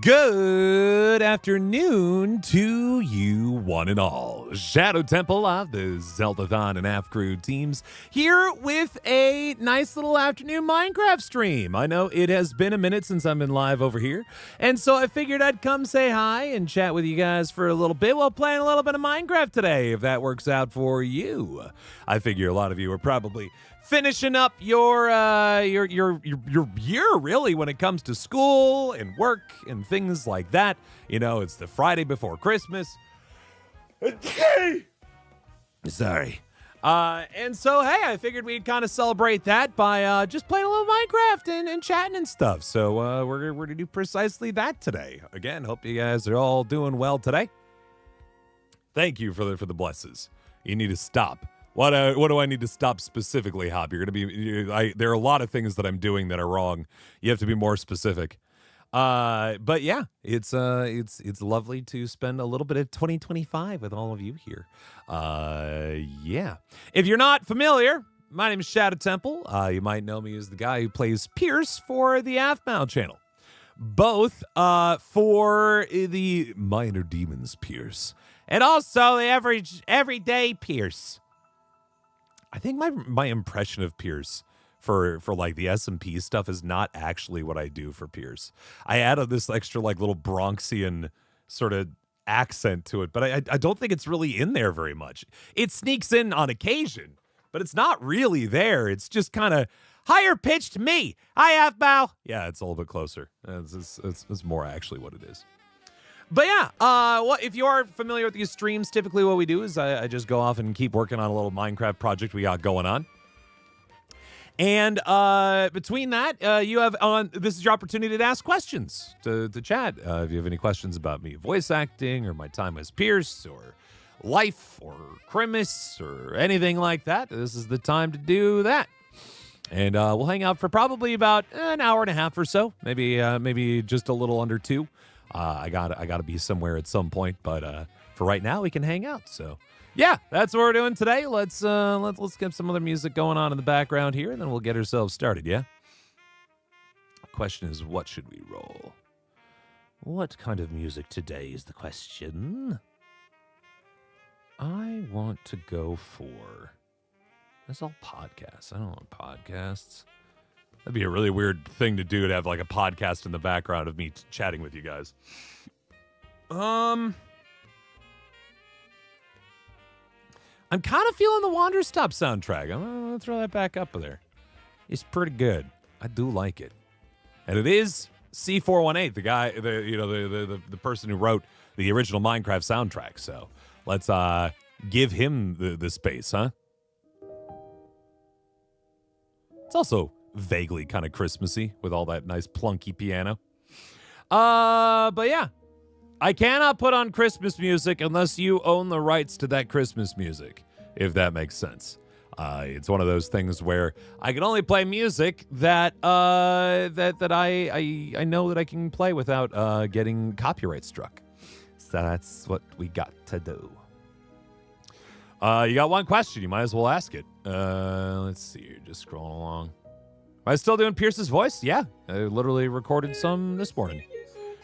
Good afternoon to you one and all. Shadow Temple of the Zeldathon and Aphmau teams here with a nice little afternoon Minecraft stream. I know it has been a minute since I've been live over here, and so I figured I'd come say hi and chat with you guys for a little bit while playing a little bit of Minecraft today, if that works out for you. I figure a lot of you are probably finishing up your year, really, when it comes to school and work and things like that. You know, it's the Friday before Christmas. Sorry. And so, hey, I figured we'd kind of celebrate that by just playing a little Minecraft and chatting and stuff. So we're going to do precisely that today. Again, hope you guys are all doing well today. Thank you for the blesses. You need to stop. What do I need to stop specifically, Hop? You're going to be. There are a lot of things that I'm doing that are wrong. You have to be more specific. But yeah, it's lovely to spend a little bit of 2025 with all of you here. Yeah. If you're not familiar, my name is Shadow Temple. You might know me as the guy who plays Pierce for the Aphmau channel, both for the Minor Demons Pierce and also the Everyday Pierce. I think my impression of Pierce for like the SMP stuff is not actually what I do for Pierce. I added this extra like little Bronxian sort of accent to it, but I don't think it's really in there very much. It sneaks in on occasion, but it's not really there. It's just kind of higher pitched me. Hi, Aphmau. Yeah, it's a little bit closer. It's more actually what it is. But yeah, well, if you are familiar with these streams, typically what we do is I just go off and keep working on a little Minecraft project we got going on. And between that, you have this is your opportunity to ask questions to chat. If you have any questions about me voice acting or my time as Pierce or life or Christmas or anything like that, this is the time to do that. And we'll hang out for probably about an hour and a half or so, maybe just a little under 2. I gotta be somewhere at some point, but for right now we can hang out. So yeah, that's what we're doing today. Let's get some other music going on in the background here, and then we'll get ourselves started. Yeah. Question is, what should we roll? What kind of music today is the question. I want to go for. That's all podcasts. I don't want podcasts. That'd be a really weird thing to do, to have like a podcast in the background of me chatting with you guys. I'm kind of feeling the Wanderstop soundtrack. I'm gonna throw that back up there. It's pretty good. I do like it, and it is C418, the guy, the person who wrote the original Minecraft soundtrack. So let's give him the space, huh? It's also vaguely kind of Christmassy with all that nice plunky piano. But yeah, I cannot put on Christmas music unless you own the rights to that Christmas music, if that makes sense. It's one of those things where I can only play music that I know that I can play without getting copyright struck. So that's what we got to do. You got one question, you might as well ask it. Let's see, you're just scrolling along. Am I still doing Pierce's voice? Yeah, I literally recorded some this morning.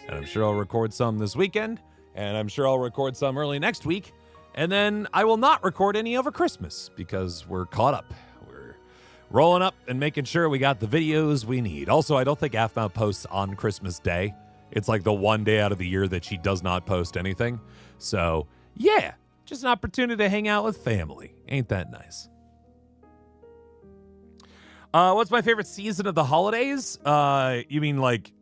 And I'm sure I'll record some this weekend. And I'm sure I'll record some early next week. And then I will not record any over Christmas because we're caught up. We're rolling up and making sure we got the videos we need. Also, I don't think Aphmau posts on Christmas Day. It's like the one day out of the year that she does not post anything. So, yeah, just an opportunity to hang out with family. Ain't that nice? What's my favorite season of the holidays? You mean like...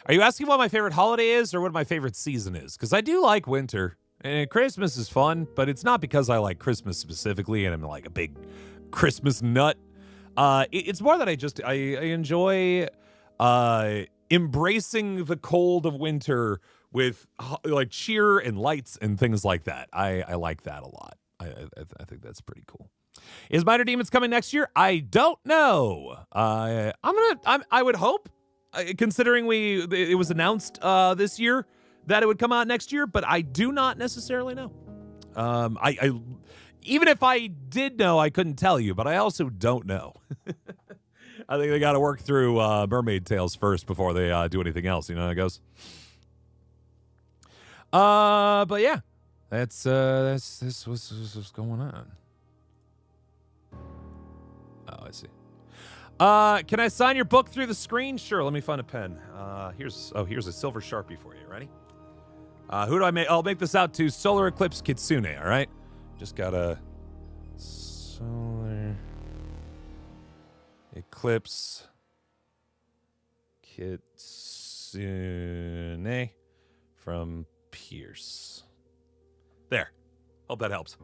are you asking what my favorite holiday is or what my favorite season is? Because I do like winter. And Christmas is fun, but it's not because I like Christmas specifically and I'm like a big Christmas nut. It's more that I enjoy embracing the cold of winter with like cheer and lights and things like that. I like that a lot. I think that's pretty cool. Is Minor Demons coming next year? I don't know. I would hope, considering it was announced this year that it would come out next year, but I do not necessarily know. I even if I did know, I couldn't tell you, but I also don't know. I think they got to work through Mermaid Tales first before they do anything else. You know how it goes. But yeah, that's what's going on. Oh, I see. Can I sign your book through the screen? Sure. Let me find a pen. Here's a silver Sharpie for you. Ready? Who do I make? I'll make this out to Solar Eclipse Kitsune. All right. Just got a Solar Eclipse Kitsune from Pierce. There. Hope that helps.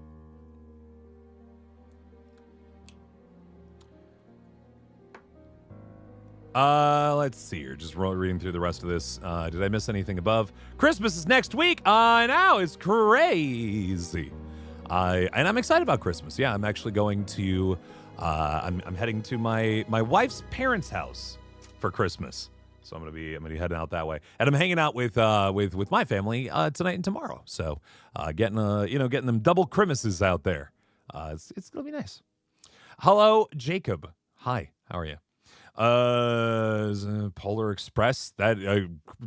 Let's see here. Just reading through the rest of this. Did I miss anything above? Christmas is next week. I know, it's crazy. And I'm excited about Christmas. Yeah, I'm actually going to. I'm heading to my wife's parents' house for Christmas. So I'm gonna be heading out that way, and I'm hanging out with my family tonight and tomorrow. So getting them double Christmases out there. It's gonna be nice. Hello, Jacob. Hi, how are you? Polar Express.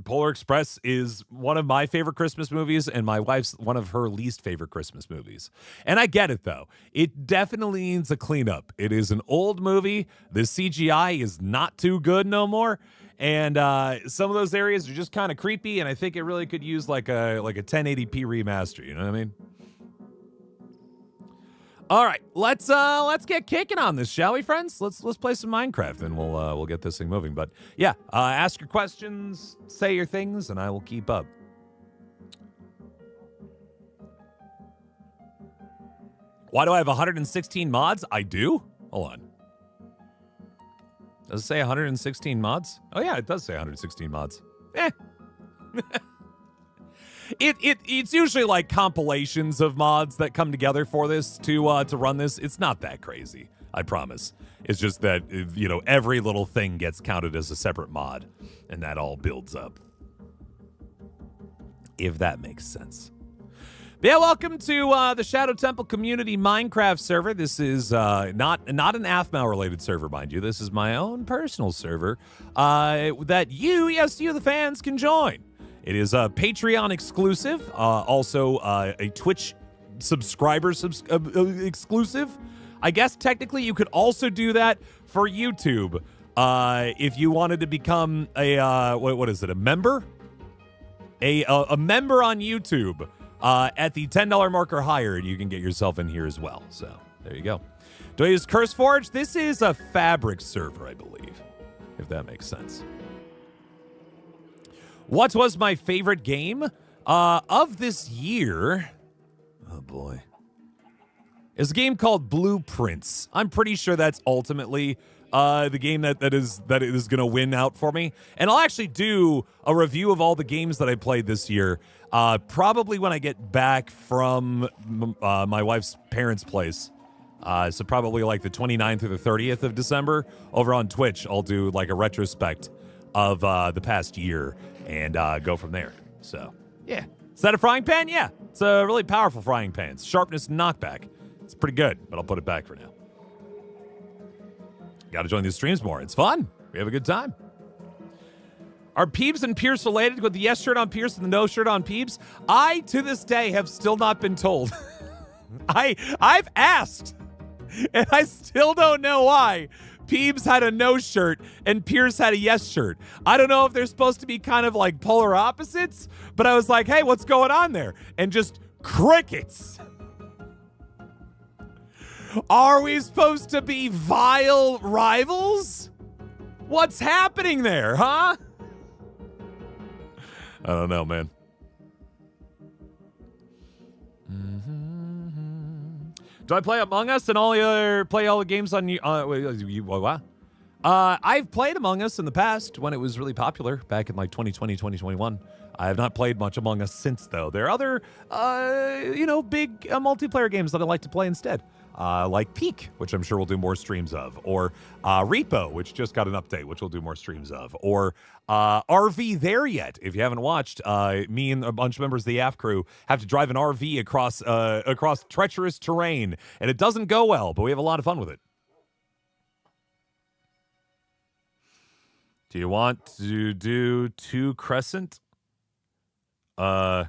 Polar Express is one of my favorite Christmas movies, and my wife's one of her least favorite Christmas movies. And I get it though; it definitely needs a cleanup. It is an old movie. The CGI is not too good no more. And some of those areas are just kind of creepy, and I think it really could use like a 1080p remaster. You know what I mean? All right, let's get kicking on this, shall we, friends? Let's play some Minecraft, and we'll get this thing moving. But yeah, ask your questions, say your things, and I will keep up. Why do I have 116 mods? I do. Hold on. Does it say 116 mods? Oh yeah, it does say 116 mods. It's usually like compilations of mods that come together for this to run this. It's not that crazy, I promise. It's just that every little thing gets counted as a separate mod, and that all builds up. If that makes sense. But yeah, welcome to the Shadow Temple Community Minecraft server. This is not an Aphmau related server, mind you. This is my own personal server that you, the fans, can join. It is a Patreon exclusive, also a Twitch subscriber exclusive. I guess technically you could also do that for YouTube if you wanted to become a what is it? A member? A member on YouTube at the $10 mark or higher, and you can get yourself in here as well. So there you go. Do I use CurseForge? This is a Fabric server, I believe, if that makes sense. What was my favorite game of this year? Oh boy, is a game called Blueprints. I'm pretty sure that's ultimately the game that is going to win out for me. And I'll actually do a review of all the games that I played this year, probably when I get back from my wife's parents' place. So probably like the 29th through the 30th of December over on Twitch. I'll do like a retrospect of the past year and go from there. So, yeah. Is that a frying pan? Yeah. It's a really powerful frying pan. It's sharpness and knockback. It's pretty good, but I'll put it back for now. Got to join these streams more. It's fun. We have a good time. Are Peebs and Pierce related with the yes shirt on Pierce and the no shirt on Peebs? I, to this day, have still not been told. I've asked, and I still don't know why. Peebs had a no shirt and Pierce had a yes shirt. I don't know if they're supposed to be kind of like polar opposites, but I was like, hey, what's going on there? And just crickets. Are we supposed to be vile rivals? What's happening there, huh? I don't know, man. Do I play Among Us and play all the games on what? I've played Among Us in the past when it was really popular back in like 2020, 2021. I have not played much Among Us since, though. There are other, big multiplayer games that I like to play instead. Like Peak, which I'm sure we'll do more streams of, or Repo, which just got an update, which we'll do more streams of, or RV There Yet. If you haven't watched, me and a bunch of members of the AF crew have to drive an RV across treacherous terrain, and it doesn't go well, but we have a lot of fun with it. Do you want to do 2 crescent? I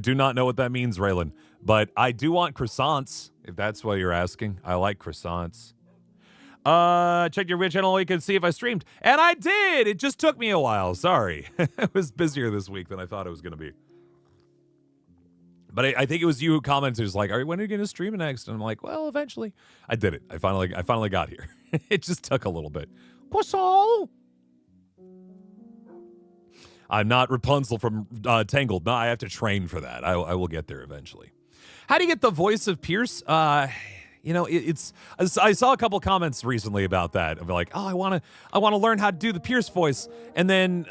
do not know what that means, Raylan, but I do want croissants, if that's what you're asking. I like croissants. Check your video channel. You can see if I streamed. And I did! It just took me a while. Sorry. I was busier this week than I thought it was going to be. But I think it was you who commented, was like, when are you going to stream next? And I'm like, well, eventually. I did it. I finally got here. It just took a little bit. Croissant! I'm not Rapunzel from Tangled. No, I have to train for that. I will get there eventually. How do you get the voice of Pierce? It's I saw a couple comments recently about that. Of like, oh, I want to learn how to do the Pierce voice, and then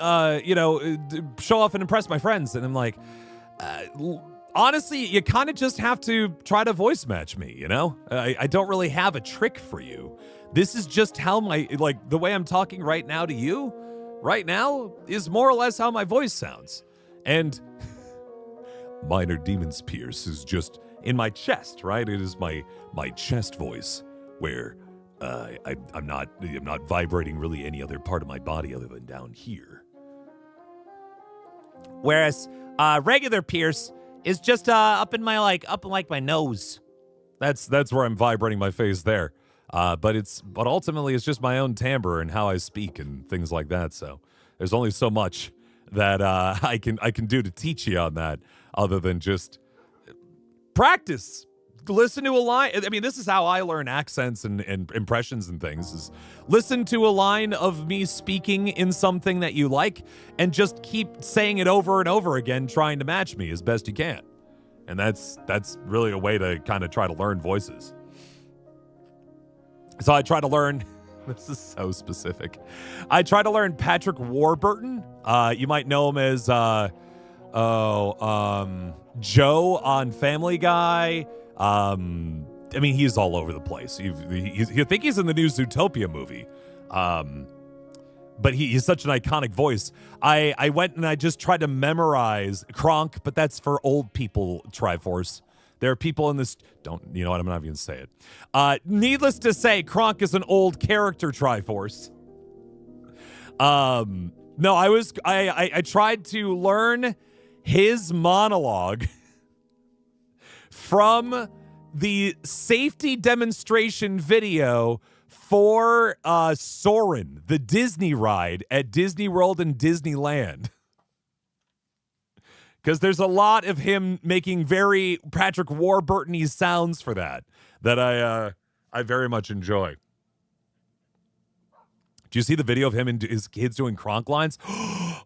show off and impress my friends. And I'm like, honestly, you kind of just have to try to voice match me. You know, I don't really have a trick for you. This is just how the way I'm talking right now to you. Right now is more or less how my voice sounds. And Minor Demon's Pierce is just in my chest, right? It is my chest voice where I'm not vibrating really any other part of my body other than down here. Whereas regular Pierce is just up in my nose. That's where I'm vibrating my face there. But ultimately it's just my own timbre and how I speak and things like that. So there's only so much that I can do to teach you on that, other than just practice. Listen to a line. I mean, this is how I learn accents and impressions and things, is listen to a line of me speaking in something that you like and just keep saying it over and over again, trying to match me as best you can. And that's really a way to kind of try to learn voices. So I try to learn, this is so specific. I try to learn Patrick Warburton. You might know him as Joe on Family Guy. I mean, he's all over the place. You think he's in the new Zootopia movie. But he's such an iconic voice. I went and I just tried to memorize Kronk, but that's for old people, Triforce. There are people in this, you know what, I'm not even going to say it. Needless to say, Kronk is an old character, Triforce. No, I tried to learn his monologue from the safety demonstration video for Soarin', the Disney ride at Disney World and Disneyland. Because there's a lot of him making very Patrick Warburton-y sounds for that I very much enjoy. Do you see the video of him and his kids doing Kronk lines?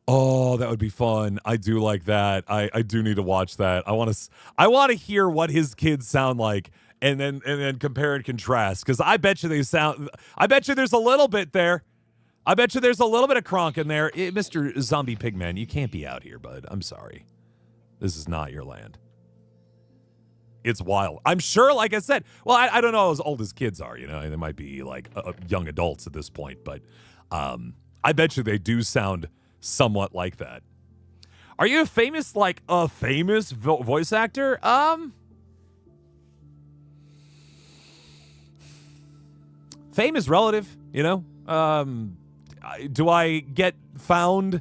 Oh, that would be fun. I do like that. I do need to watch that. I want to hear what his kids sound like, and then compare and contrast. Because I bet you there's a little bit there. I bet you there's a little bit of Kronk in there. Mr. Zombie Pigman, you can't be out here, bud. I'm sorry. This is not your land. It's wild. I'm sure, like I said, well, I don't know how old his kids are, you know, they might be like young adults at this point, but I bet you they do sound somewhat like that. Are you a famous voice actor? Fame is relative, you know? Do I get found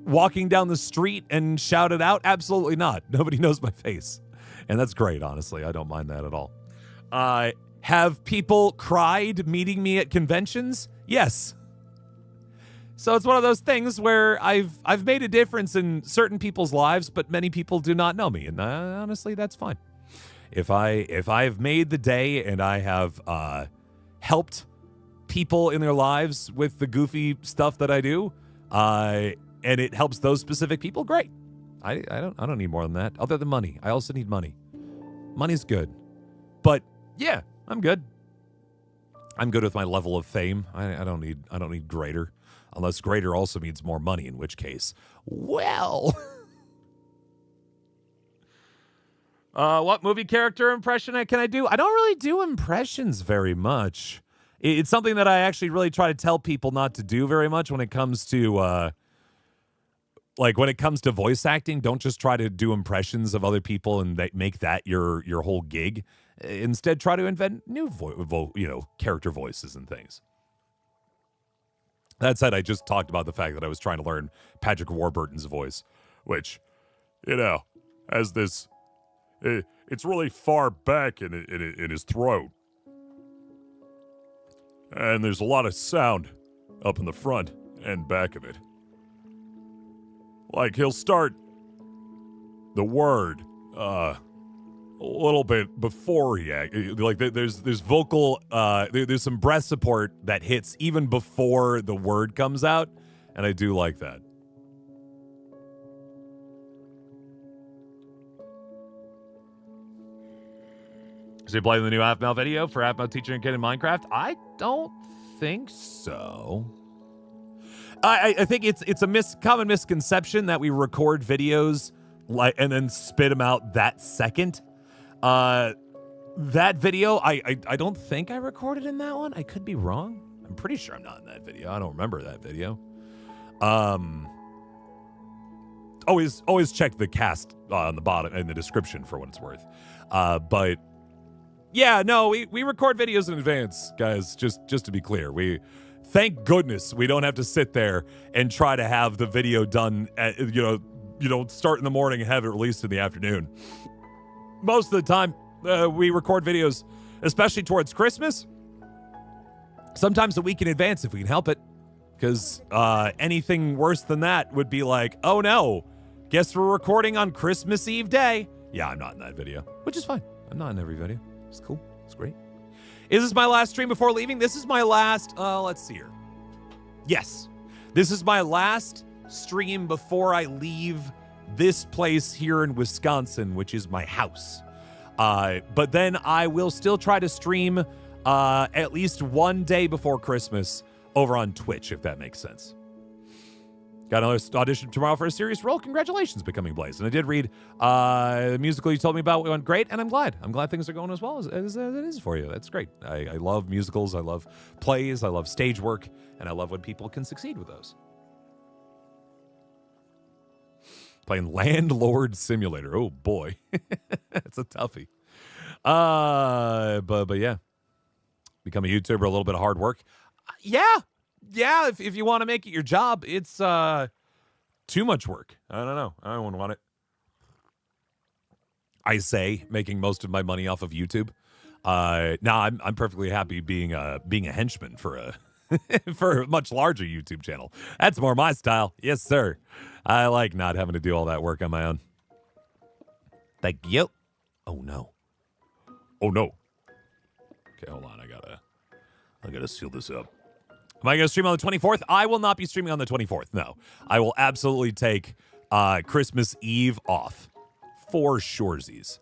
walking down the street and shouted out? Absolutely not. Nobody knows my face. And that's great, honestly. I don't mind that at all. Have people cried meeting me at conventions? Yes. So it's one of those things where I've made a difference in certain people's lives, but many people do not know me. And honestly, that's fine. If I've made the day and I have helped people in their lives with the goofy stuff that I do, and it helps those specific people, great. I don't need more than that, other than money. I also need money. Money's good. But yeah, I'm good. I'm good with my level of fame. I don't need greater. Unless greater also means more money, in which case, well. What movie character impression can I do? I don't really do impressions very much. It's something that I actually really try to tell people not to do very much when it comes to when it comes to voice acting. Don't just try to do impressions of other people and make that your whole gig. Instead, try to invent new character voices and things. That said, I just talked about the fact that I was trying to learn Patrick Warburton's voice, which, has this, it's really far back in his throat. And there's a lot of sound up in the front and back of it. Like, he'll start the word a little bit before there's vocal there's some breath support that hits even before the word comes out, and I do like that. Is he playing the new Aphmau video for Aphmau teaching a kid in Minecraft? I don't think so. I think it's a common misconception that we record videos and then spit them out that second. That video, I don't think I recorded in that one. I could be wrong. I'm pretty sure I'm not in that video. I don't remember that video. Always check the cast on the bottom in the description for what it's worth. But yeah, no, we record videos in advance, guys. Just to be clear, thank goodness we don't have to sit there and try to have the video done at, start in the morning and have it released in the afternoon. Most of the time, we record videos, especially towards Christmas, sometimes a week in advance if we can help it. Because anything worse than that would be like, oh no, guess we're recording on Christmas Eve day. Yeah, I'm not in that video, which is fine. I'm not in every video. It's cool. It's great. Is this my last stream before leaving? This is my last, let's see here. Yes, this is my last stream before I leave this place here in Wisconsin, which is my house. But then I will still try to stream at least one day before Christmas over on Twitch, if that makes sense. Got another audition tomorrow for a serious role. Congratulations, Becoming Blaze. And I did read the musical you told me about went great, and I'm glad. I'm glad things are going as well as it is for you. That's great. I love musicals. I love plays. I love stage work. And I love when people can succeed with those. Playing Landlord Simulator. Oh, boy. It's a toughie. But yeah. Become a YouTuber, a little bit of hard work. Yeah, if you want to make it your job, it's too much work. I don't know. I don't want it. I say making most of my money off of YouTube. Now I'm perfectly happy being a henchman for a for a much larger YouTube channel. That's more my style. Yes, sir. I like not having to do all that work on my own. Thank you. Oh no. Okay, hold on. I gotta seal this up. Am I going to stream on the 24th? I will not be streaming on the 24th. No, I will absolutely take Christmas Eve off for surezies.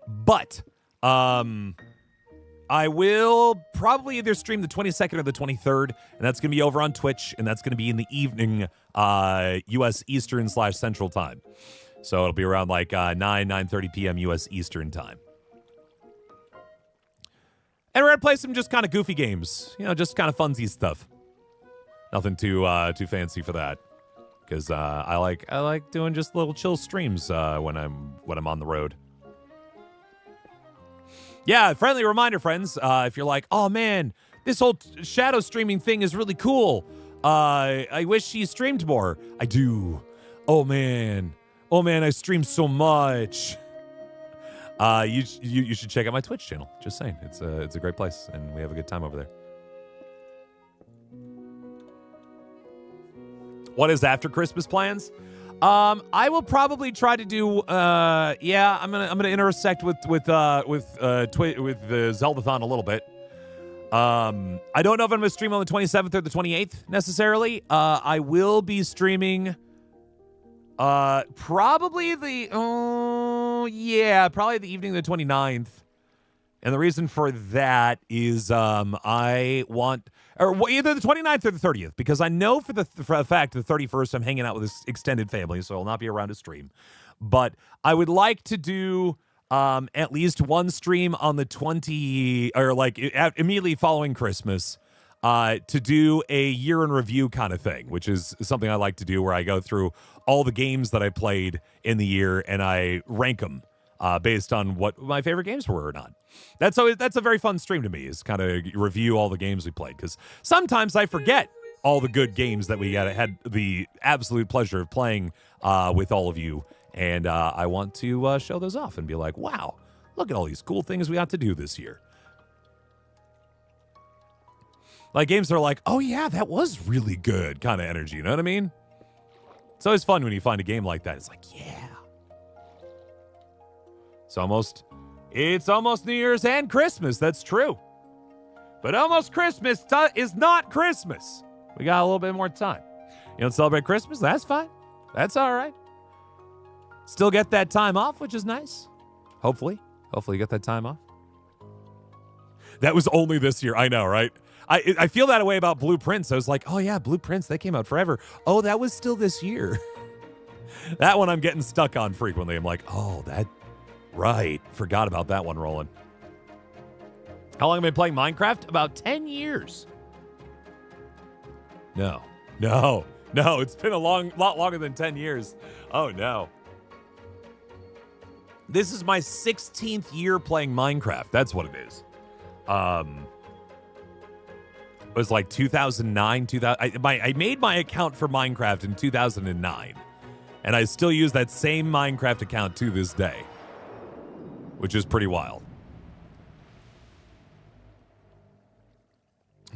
But I will probably either stream the 22nd or the 23rd, and that's going to be over on Twitch, and that's going to be in the evening, U.S. Eastern / Central time. So it'll be around like 9:30 p.m. U.S. Eastern time. And we're going to play some just kind of goofy games. Just kind of funsy stuff. Nothing too fancy for that. Because I like doing just little chill streams when I'm on the road. Yeah, friendly reminder, friends. If you're like, oh man, this whole shadow streaming thing is really cool. I wish she streamed more. I do. Oh man, I stream so much. You should check out my Twitch channel. Just saying, it's a great place, and we have a good time over there. What is after Christmas plans? I will probably try to do. I'm gonna intersect with the Zeldathon a little bit. I don't know if I'm gonna stream on the 27th or the 28th necessarily. I will be streaming. Probably the evening of the 29th. And the reason for that is I want either the 29th or the 30th, because I know for a fact the 31st I'm hanging out with this extended family, so I'll not be around to stream. But I would like to do at least one stream on the 20 or like immediately following Christmas. To do a year in review kind of thing, which is something I like to do, where I go through all the games that I played in the year and I rank them based on what my favorite games were or not. That's a very fun stream to me, is kind of review all the games we played, because sometimes I forget all the good games that we had the absolute pleasure of playing with all of you. And I want to show those off and be like, wow, look at all these cool things we got to do this year. Like games that are like, oh yeah, that was really good kind of energy. You know what I mean? It's always fun when you find a game like that. It's like, yeah. It's almost New Year's and Christmas. That's true. But almost Christmas is not Christmas. We got a little bit more time. You don't celebrate Christmas? That's fine. That's all right. Still get that time off, which is nice. Hopefully you get that time off. That was only this year. I know, right? I feel that way about Blue Prince. I was like, oh yeah, Blue Prince, they came out forever. Oh, that was still this year. That one I'm getting stuck on frequently. I'm like, oh, that, right. Forgot about that one rolling. How long have I been playing Minecraft? About 10 years. No. It's been a lot longer than 10 years. Oh, no. This is my 16th year playing Minecraft. That's what it is. It was like 2009, I made my account for Minecraft in 2009. And I still use that same Minecraft account to this day. Which is pretty wild.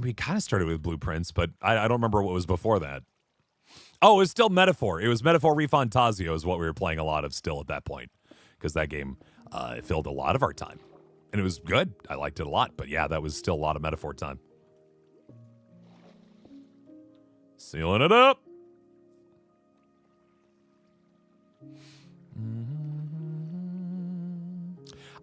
We kind of started with Blueprints, but I don't remember what was before that. Oh, it was still Metaphor. It was Metaphor Refantasio is what we were playing a lot of still at that point. Because that game filled a lot of our time. And it was good. I liked it a lot. But yeah, that was still a lot of Metaphor time. Sealing it up.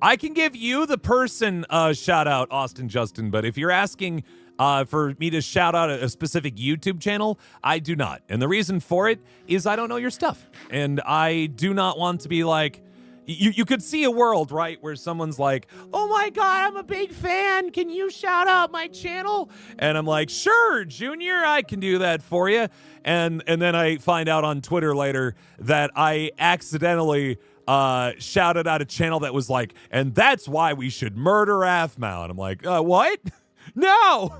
I can give you the person shout out, Austin Justin, but if you're asking for me to shout out a specific YouTube channel, I do not. And the reason for it is I don't know your stuff. And I do not want to be like, you could see a world, right, where someone's like, oh my God, I'm a big fan. Can you shout out my channel? And I'm like, sure, Junior, I can do that for you. And then I find out on Twitter later that I accidentally shouted out a channel that was like, and that's why we should murder Aphmau. And I'm like, what? No!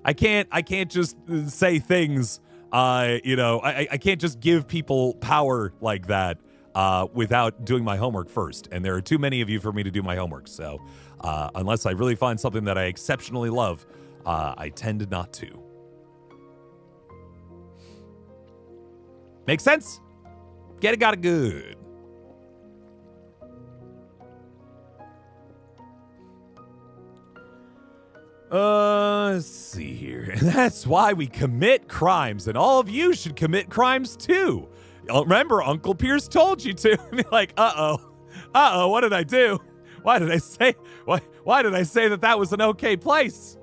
I can't just say things, I can't just give people power like that without doing my homework first. And there are too many of you for me to do my homework. So unless I really find something that I exceptionally love, I tend not to. Make sense? Get it, got it good. Let's see here. That's why we commit crimes, and all of you should commit crimes too. Remember, Uncle Pierce told you to. Like, what did I do? Why did I say that was an okay place?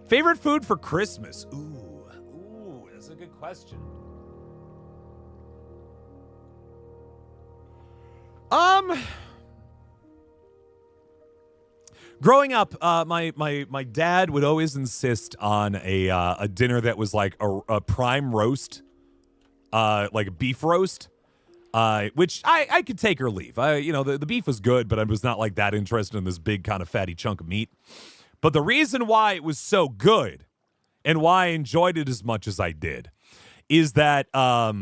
Favorite food for Christmas? Ooh, that's a good question. Growing up, my dad would always insist on a dinner that was like a prime roast, like a beef roast, which I could take or leave. The beef was good, but I was not like that interested in this big kind of fatty chunk of meat. But the reason why it was so good and why I enjoyed it as much as I did is that my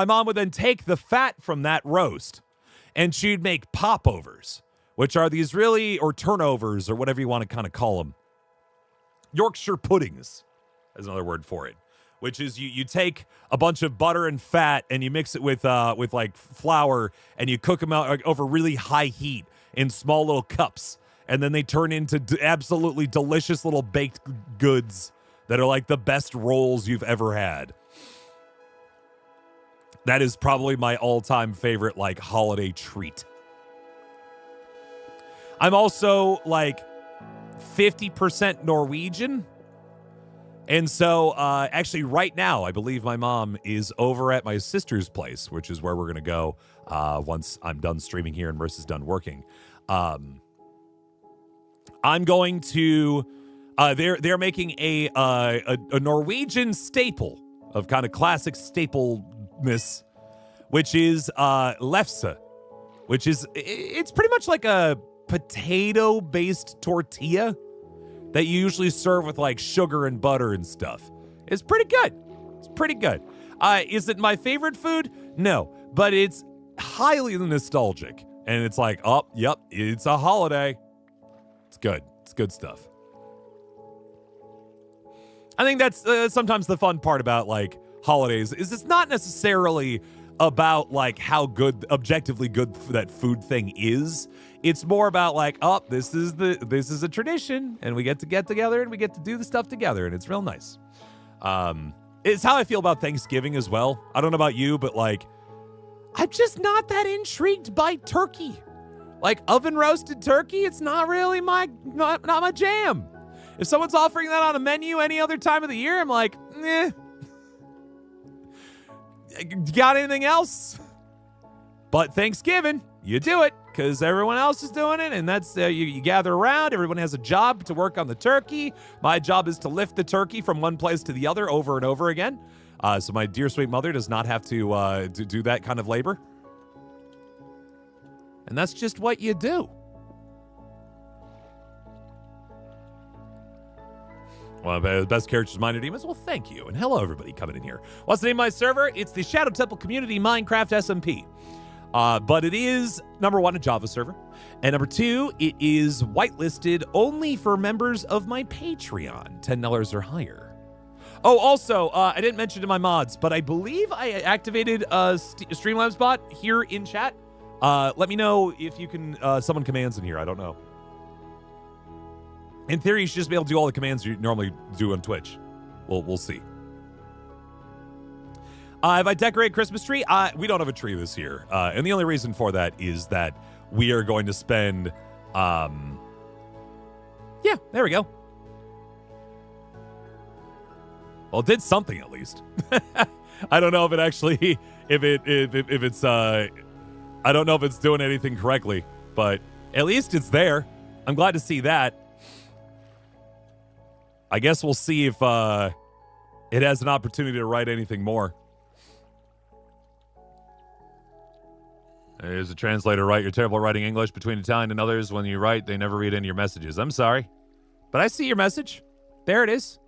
mom would then take the fat from that roast and she'd make popovers, which are these or turnovers or whatever you want to kind of call them. Yorkshire puddings is another word for it, which is you take a bunch of butter and fat and you mix it with like flour and you cook them out like, over really high heat in small little cups. And then they turn into absolutely delicious little baked goods that are like the best rolls you've ever had. That is probably my all-time favorite, like, holiday treat. I'm also, like, 50% Norwegian. And so, actually, right now, I believe my mom is over at my sister's place, which is where we're going to go once I'm done streaming here and Marissa's done working. I'm going to... they're making a Norwegian staple of kind of classic stapleness, which is lefse, which is it's pretty much like a potato-based tortilla that you usually serve with like sugar and butter and stuff. It's pretty good. It's pretty good. Is it my favorite food? No, but it's highly nostalgic. And it's like, oh, yep, it's a holiday. It's good. It's good stuff. I think that's sometimes the fun part about like holidays is it's not necessarily about like how good, objectively good that food thing is. It's more about like, oh, this is a tradition, and we get together and we get to do the stuff together, and it's real nice. It's how I feel about Thanksgiving as well. I don't know about you, but like, I'm just not that intrigued by turkey. Like oven roasted turkey, it's not really not my jam. If someone's offering that on a menu any other time of the year, I'm like, eh. Got anything else? But Thanksgiving, you do it because everyone else is doing it, and that's you gather around. Everyone has a job to work on the turkey. My job is to lift the turkey from one place to the other over and over again. So my dear sweet mother does not have to do that kind of labor. And that's just what you do. One of the best characters, Minor Demons. Well, thank you. And hello, everybody coming in here. What's the name of my server? It's the Shadow Temple Community Minecraft SMP. But it is, number one, a Java server. And number two, it is whitelisted only for members of my Patreon, $10 or higher. Oh, also, I didn't mention to my mods, but I believe I activated a Streamlabs bot here in chat. Let me know if you can summon commands in here. I don't know. In theory, you should just be able to do all the commands you normally do on Twitch. We'll see. Have I decorated Christmas tree? We don't have a tree this year. And the only reason for that is that we are going to spend... yeah, there we go. Well, it did something at least. I don't know if it actually... If it's... I don't know if it's doing anything correctly. But at least it's there. I'm glad to see that. I guess we'll see if it has an opportunity to write anything more. There's a translator, right? You're terrible at writing English between Italian and others. When you write, they never read any of your messages. I'm sorry. But I see your message. There it is.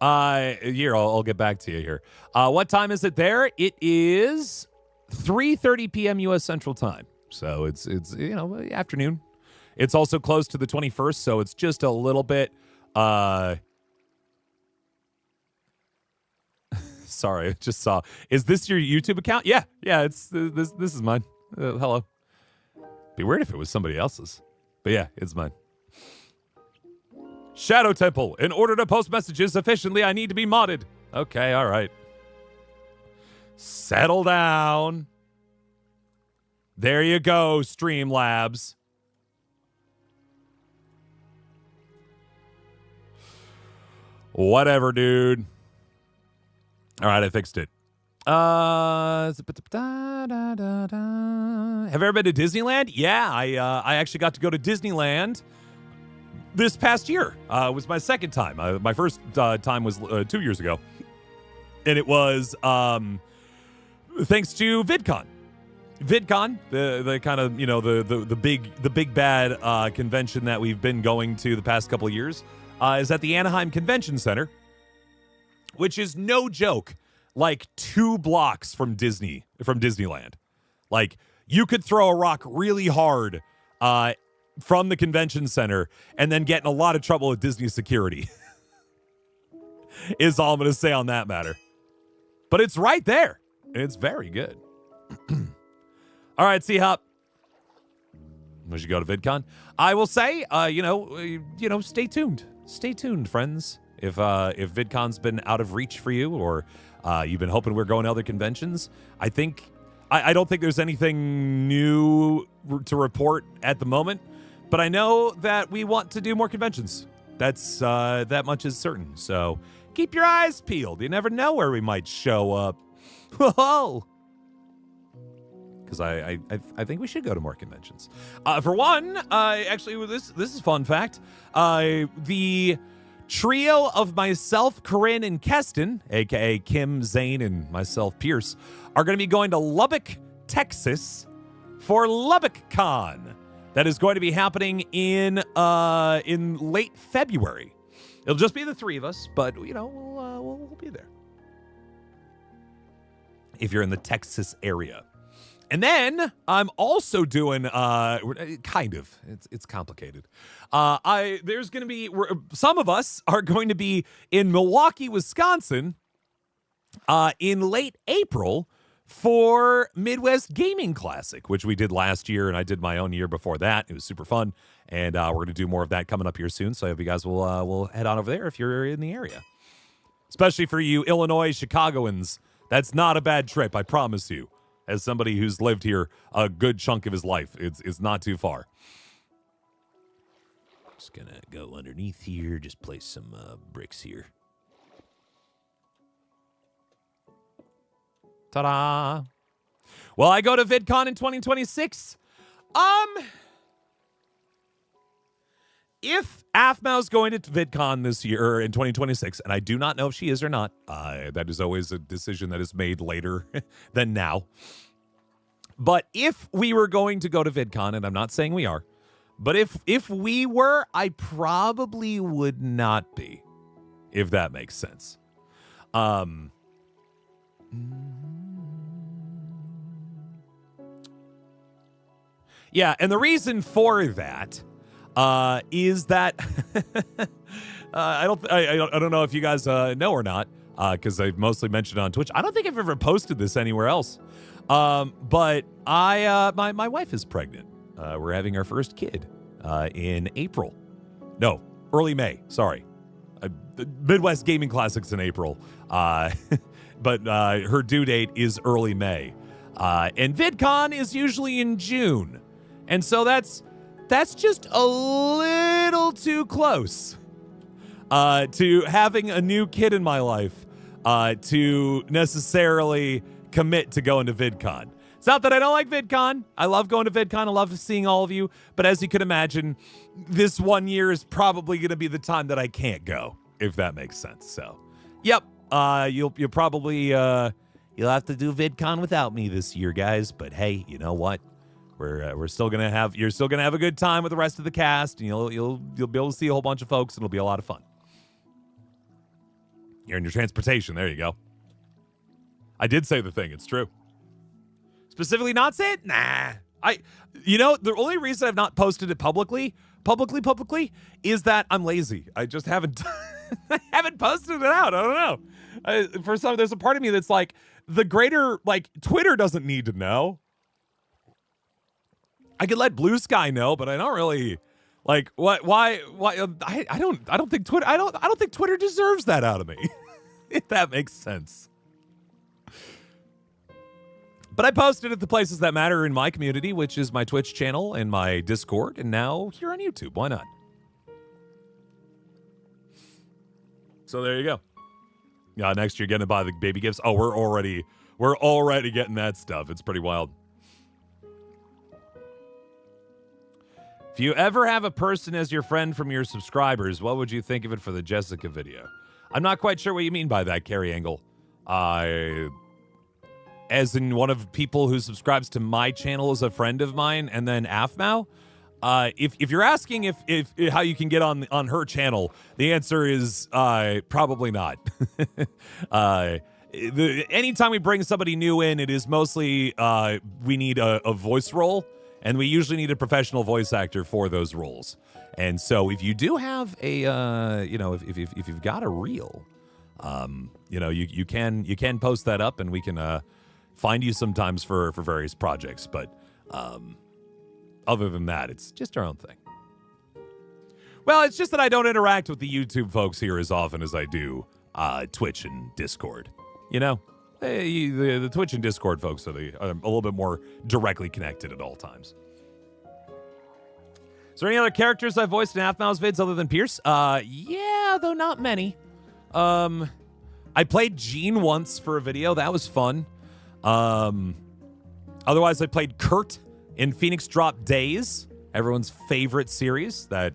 Here, I'll get back to you here. What time is it there? It is 3:30 p.m. U.S. Central Time. So it's afternoon. It's also close to the 21st, so it's just a little bit, sorry, I just saw. Is this your YouTube account? Yeah, it's, this is mine. Hello. Be weird if it was somebody else's. But yeah, it's mine. Shadow Temple. In order to post messages efficiently, I need to be modded. Okay, all right. Settle down. There you go, Streamlabs. Whatever, dude. All right, I fixed it. Have you ever been to Disneyland? Yeah, I actually got to go to Disneyland this past year. It was my second time. My first time was 2 years ago. And it was thanks to VidCon. VidCon, the kind of, the big bad convention that we've been going to the past couple of years. Is at the Anaheim Convention Center, which is no joke, like 2 blocks from Disneyland. Like, you could throw a rock really hard from the convention center and then get in a lot of trouble with Disney security. Is all I'm going to say on that matter. But it's right there, and it's very good. All right, C-Hop. We should go to VidCon. I will say, stay tuned. Stay tuned, friends. If VidCon's been out of reach for you, or you've been hoping we're going to other conventions, I don't think there's anything new to report at the moment, but I know that we want to do more conventions. That's that much is certain. So keep your eyes peeled. You never know where we might show up. Whoa! Because I think we should go to more conventions. For one, actually, this is a fun fact. The trio of myself, Corinne, and Keston, a.k.a. Kim, Zane, and myself, Pierce, are going to be going to Lubbock, Texas for LubbockCon. that is going to be happening in late February. It'll just be the three of us, but we'll be there if you're in the Texas area. And then I'm also doing kind of. It's complicated. There's going to be some of us are going to be in Milwaukee, Wisconsin, in late April for Midwest Gaming Classic, which we did last year, and I did my own year before that. It was super fun, and we're going to do more of that coming up here soon. So I hope you guys will head on over there if you're in the area, especially for you Illinois Chicagoans. That's not a bad trip, I promise you. As somebody who's lived here a good chunk of his life, it's not too far. Just gonna go underneath here, just place some bricks here. Ta-da! Well, I go to VidCon in 2026. If Aphmau's going to VidCon this year in 2026, and I do not know if she is or not, that is always a decision that is made later than now. But if we were going to go to VidCon, and I'm not saying we are, but if we were, I probably would not be, if that makes sense. Yeah, and the reason for that is that I don't know if you guys know or not, because I've mostly mentioned it on Twitch. I don't think I've ever posted this anywhere else. But my wife is pregnant. We're having our first kid in April. No, early May. Sorry. The Midwest Gaming Classic's in April. But her due date is early May. And VidCon is usually in June. And so that's just a little too close to having a new kid in my life to necessarily commit to going to VidCon. It's not that I don't like VidCon. I love going to VidCon. I love seeing all of you. But as you can imagine, this 1 year is probably going to be the time that I can't go, if that makes sense. So, yep, you'll probably you'll have to do VidCon without me this year, guys. But hey, you know what? We're still gonna have you're still gonna have a good time with the rest of the cast, and you'll be able to see a whole bunch of folks, and it'll be a lot of fun. You're in your transportation. There you go. I did say the thing. It's true. Specifically not say it? Nah. The only reason I've not posted it publicly, is that I'm lazy. I just haven't I haven't posted it out. I don't know. There's a part of me that's like, the greater, like, Twitter doesn't need to know. I could let Blue Sky know, but I don't really like why I don't think Twitter deserves that out of me. If that makes sense. But I posted at the places that matter in my community, which is my Twitch channel and my Discord, and now here on YouTube. Why not? So there you go. Yeah, next year getting to buy the baby gifts. Oh, we're already getting that stuff. It's pretty wild. If you ever have a person as your friend from your subscribers, what would you think of it for the Jessica video? I'm not quite sure what you mean by that, Carrie Angle. As in one of people who subscribes to my channel is a friend of mine, and then Aphmau. If you're asking if how you can get on her channel, the answer is probably not. Anytime we bring somebody new in, it is mostly we need a voice role. And we usually need a professional voice actor for those roles. And so if you do have a, if you've got a reel, you can post that up, and we can find you sometimes for various projects. But other than that, it's just our own thing. Well, it's just that I don't interact with the YouTube folks here as often as I do Twitch and Discord. You know? The Twitch and Discord folks are a little bit more directly connected at all times. Is there any other characters I've voiced in Aphmau's vids other than Pierce? Yeah, though not many. I played Gene once for a video. That was fun. Otherwise, I played Kurt in Phoenix Drop Days, everyone's favorite series that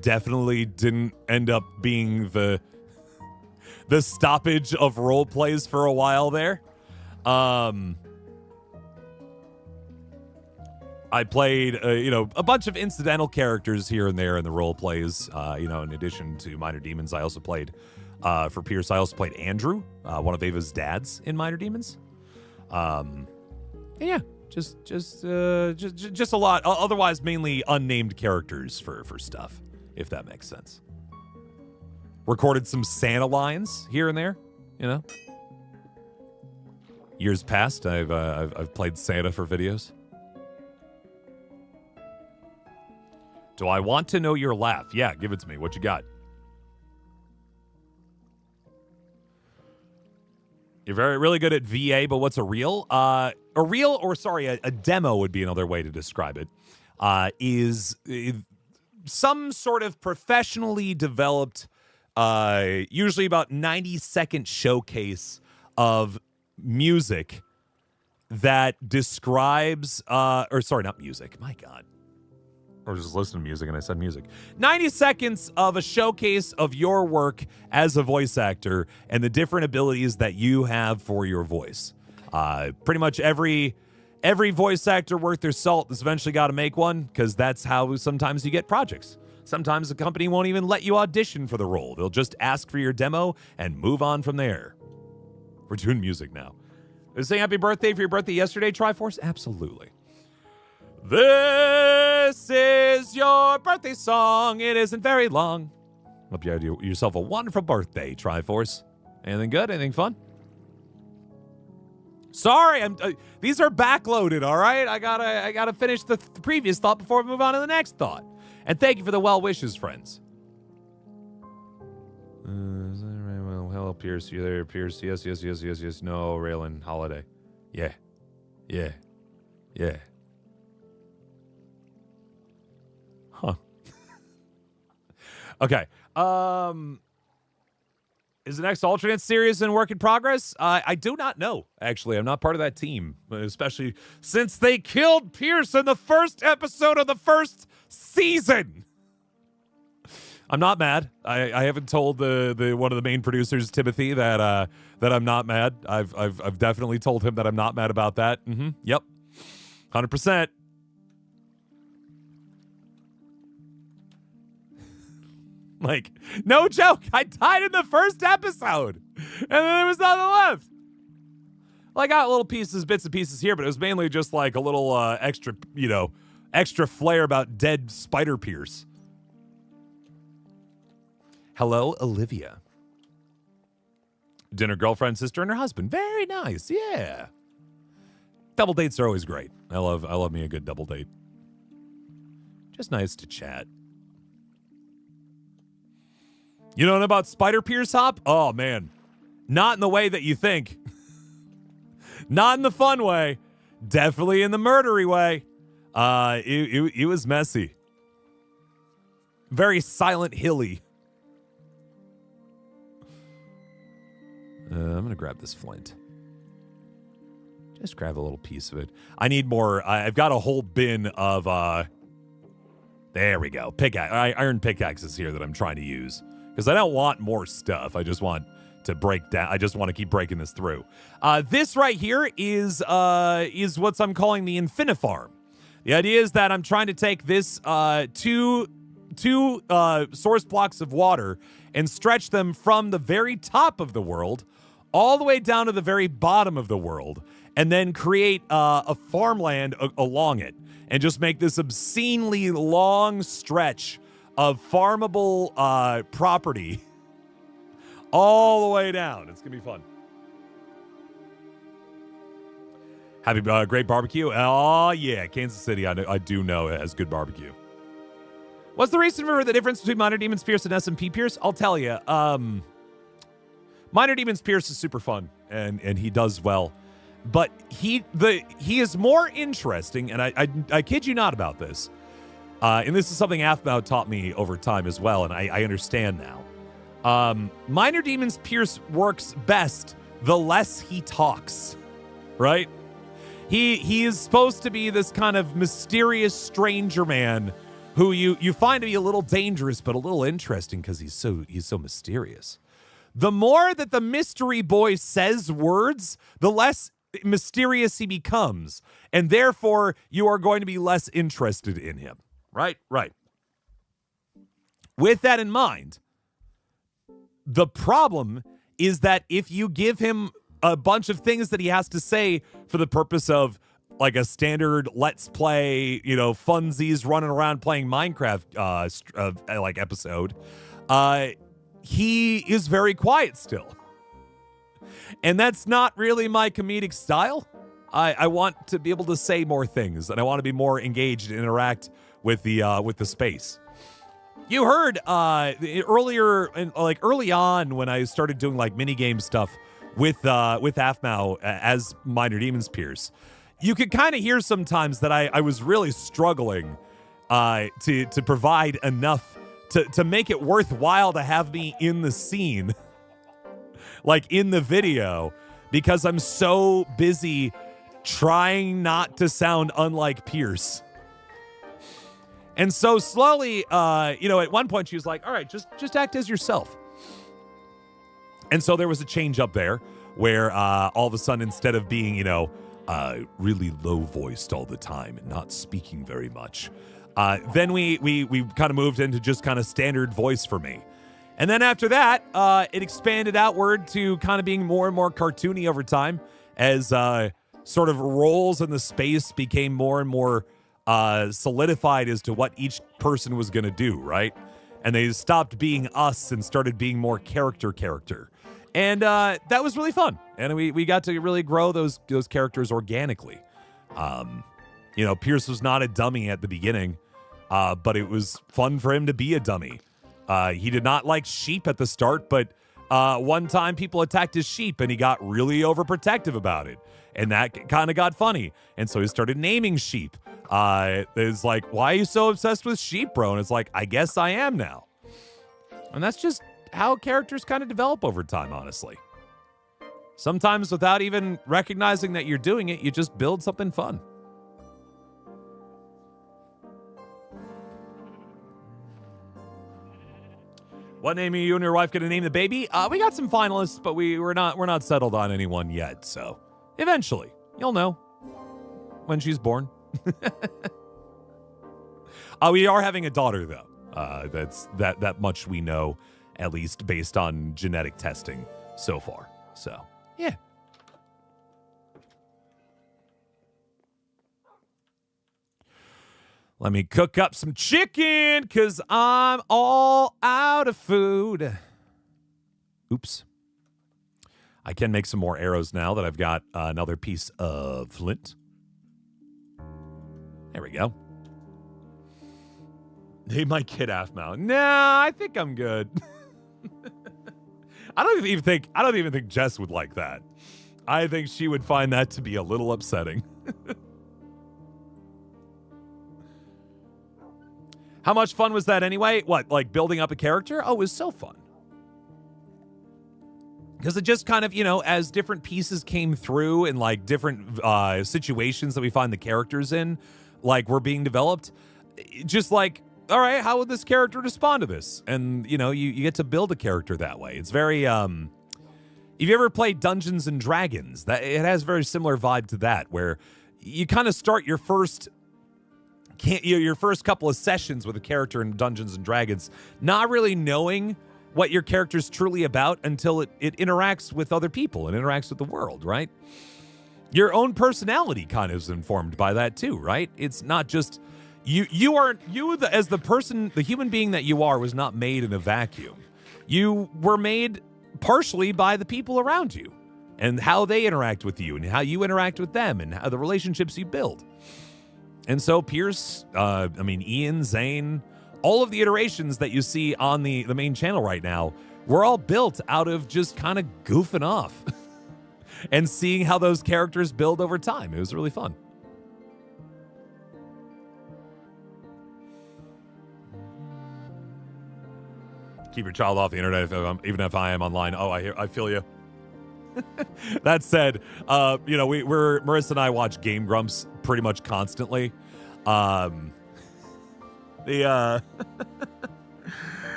definitely didn't end up being the stoppage of role plays for a while there. I played, a bunch of incidental characters here and there in the role plays. In addition to Minor Demons, I also played, for Pierce, I also played Andrew, one of Ava's dads in Minor Demons. And yeah, just a lot. Otherwise, mainly unnamed characters for stuff, if that makes sense. Recorded some Santa lines here and there, Years past, I've played Santa for videos. Do I want to know your laugh? Yeah, give it to me. What you got? You're really good at VA, but what's a reel? A demo would be another way to describe it. Is some sort of professionally developed, usually about 90-second showcase of music that describes, not music. My God. Or just listen to music, and I said music. 90 seconds of a showcase of your work as a voice actor and the different abilities that you have for your voice. Pretty much every voice actor worth their salt has eventually got to make one, because that's how sometimes you get projects. Sometimes the company won't even let you audition for the role. They'll just ask for your demo and move on from there. We're doing music now. Is saying happy birthday for your birthday yesterday, Triforce? Absolutely. This is your birthday song. It isn't very long. Hope you had yourself a wonderful birthday, Triforce. Anything good? Anything fun? Sorry, these are backloaded, all right? I gotta finish the previous thought before we move on to the next thought. And thank you for the well wishes, friends. Hello, Pierce. You there, Pierce? Yes. No, Raylan, holiday. Yeah. Huh. Okay. Is the next alternate series in work in progress? I do not know, actually. I'm not part of that team, especially since they killed Pierce in the first episode of the first season. I'm not mad. I haven't told the one of the main producers, Timothy, that I'm not mad. I've definitely told him that I'm not mad about that. Yep. 100%. Like, no joke. I died in the first episode, and then there was nothing left. Well, I got little bits and pieces here, but it was mainly just like a little extra flair about dead Spider Pierce. Hello, Olivia. Dinner, girlfriend, sister, and her husband. Very nice. Yeah. Double dates are always great. I love me a good double date. Just nice to chat. You know about Spider Pierce, Hop? Oh, man. Not in the way that you think. Not in the fun way. Definitely in the murdery way. It was messy. Very Silent Hilly. I'm going to grab this flint. Just grab a little piece of it. I need more. I've got a whole bin of... there we go. Iron pickaxes here that I'm trying to use. Because I don't want more stuff. I just want to break down. I just want to keep breaking this through. This right here is what I'm calling the Infinifarm. The idea is that I'm trying to take this two source blocks of water and stretch them from the very top of the world all the way down to the very bottom of the world, and then create a farmland along it, and just make this obscenely long stretch of farmable property all the way down. It's gonna be fun. Happy great barbecue. Oh yeah, Kansas City. I do know it has good barbecue. What's the reason for the difference between Minor Demons Pierce and SMP Pierce? I'll tell you. Minor Demons Pierce is super fun, and he does well, but he is more interesting, and I kid you not about this. And this is something Aphmau taught me over time as well, and I understand now. Minor Demons Pierce works best the less he talks, right? He is supposed to be this kind of mysterious stranger man who you find to be a little dangerous but a little interesting because he's so mysterious. The more that the mystery boy says words, the less mysterious he becomes, and therefore you are going to be less interested in him. Right? Right. With that in mind, the problem is that if you give him a bunch of things that he has to say for the purpose of like a standard let's play, funsies running around playing Minecraft like episode, he is very quiet still. And that's not really my comedic style. I want to be able to say more things, and I want to be more engaged and interact with the space. You heard early on when I started doing like mini game stuff with Aphmau as Minor Demons Pierce, you could kind of hear sometimes that I was really struggling to provide enough to make it worthwhile to have me in the scene, like in the video, because I'm so busy trying not to sound unlike Pierce. And so slowly, at one point she was like, all right, just act as yourself. And so there was a change up there where all of a sudden, instead of being, really low voiced all the time and not speaking very much, then we kind of moved into just kind of standard voice for me. And then after that, it expanded outward to kind of being more and more cartoony over time as sort of roles in the space became more and more solidified as to what each person was going to do, right? And they stopped being us and started being more character. And that was really fun. And we got to really grow those characters organically. Pierce was not a dummy at the beginning, but it was fun for him to be a dummy. He did not like sheep at the start, but one time people attacked his sheep and he got really overprotective about it. And that kind of got funny. And so he started naming sheep. It's like, why are you so obsessed with sheep, bro? And it's like, I guess I am now. And that's just how characters kind of develop over time, honestly. Sometimes without even recognizing that you're doing it, you just build something fun. What name are you and your wife going to name the baby? We got some finalists, but we're not settled on anyone yet. So eventually, you'll know when she's born. We are having a daughter, though. That's that much we know, at least based on genetic testing so far. So, yeah. Let me cook up some chicken, because I'm all out of food. Oops. I can make some more arrows now that I've got another piece of flint. There we go. Name my kid Aphmau. Nah, I think I'm good. I don't even think Jess would like that. I think she would find that to be a little upsetting. How much fun was that anyway? What, like building up a character? Oh, it was so fun. Because it just kind of, as different pieces came through and like different situations that we find the characters in, like were being developed, just like, all right, how would this character respond to this? And, you get to build a character that way. It's very, if you ever played Dungeons and Dragons, that it has a very similar vibe to that, where you kind of start your first couple of sessions with a character in Dungeons and Dragons, not really knowing what your character's truly about until it interacts with other people and interacts with the world, right? Your own personality kind of is informed by that too, right? It's not just as the person, the human being that you are was not made in a vacuum. You were made partially by the people around you and how they interact with you and how you interact with them and how the relationships you build. And so Pierce, Ian, Zane, all of the iterations that you see on the main channel right now were all built out of just kind of goofing off and seeing how those characters build over time. It was really fun. Keep your child off the internet even if I am online. Oh, I feel you. That said, Marissa and I watch Game Grumps pretty much constantly.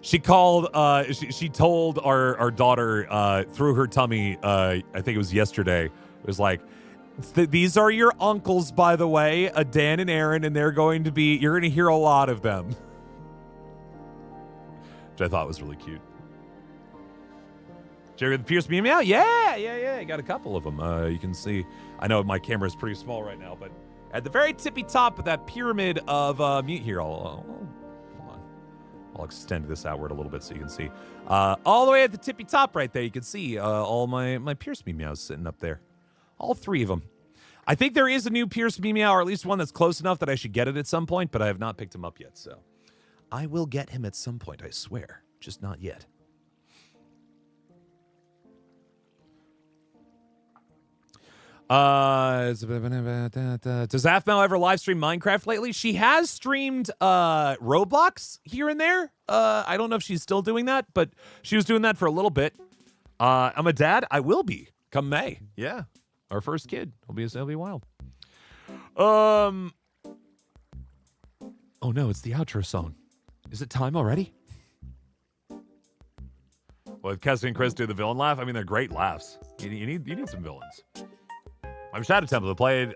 She called, she told our daughter through her tummy, I think it was yesterday, it was like, these are your uncles, by the way, Dan and Aaron, and you're going to hear a lot of them. Which I thought was really cute. Did you ever get the Pierce Meow Meow? Yeah. I got a couple of them. You can see, I know my camera is pretty small right now, but at the very tippy top of that pyramid of mute here, hold on. I'll extend this outward a little bit so you can see. All the way at the tippy top right there, you can see all my Pierce Meow Meows sitting up there. All three of them. I think there is a new Pierce Meow Meow, or at least one that's close enough that I should get it at some point, but I have not picked him up yet, so. I will get him at some point, I swear. Just not yet. Does Aphmau ever live stream Minecraft lately? She has streamed Roblox here and there. I don't know if she's still doing that, but she was doing that for a little bit. I'm a dad. I will be come May. Yeah, our first kid. It'll be wild. Oh no, it's the outro song. Is it time already? Well, if Kessie and Chris do the villain laugh, I mean, they're great laughs. You need some villains. I'm Shadow Temple that played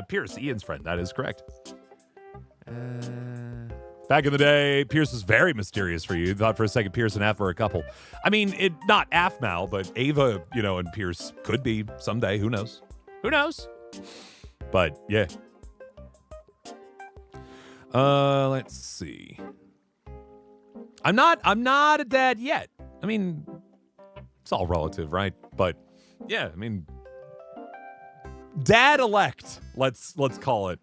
Pierce, Ian's friend. That is correct. Back in the day, Pierce was very mysterious for you. Thought for a second Pierce and Aph were a couple. I mean, not Aphmau, but Ava, and Pierce could be someday. Who knows? Who knows? But yeah. Let's see. I'm not a dad yet. I mean, it's all relative, right? But yeah, I mean, dad-elect, let's call it.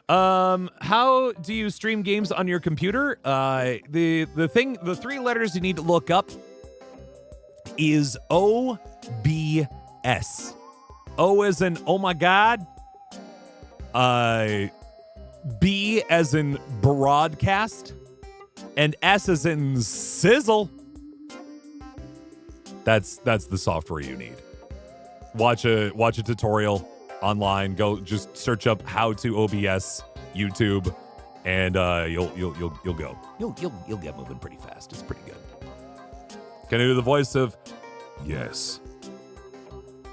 How do you stream games on your computer? The three letters you need to look up is OBS. O as in oh my god. B as in broadcast, and S as in sizzle. That's the software you need. Watch a tutorial online. Go just search up how to OBS YouTube, and you'll go. You'll get moving pretty fast. It's pretty good. Can I do the voice of yes?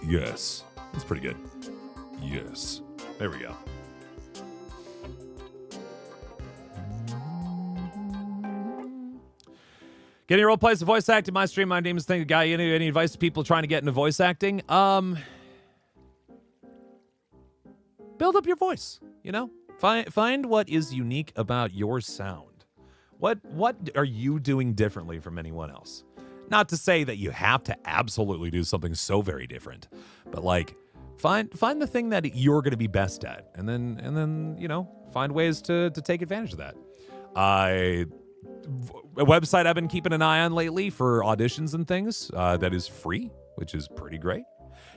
Yes, that's pretty good. Yes, there we go. Getting role plays to voice act in my stream. My name is Thank the Guy. Any advice to people trying to get into voice acting? Build up your voice. Find what is unique about your sound. What are you doing differently from anyone else? Not to say that you have to absolutely do something so very different, but find the thing that you're going to be best at, and then find ways to take advantage of that. A website I've been keeping an eye on lately for auditions and things that is free, which is pretty great,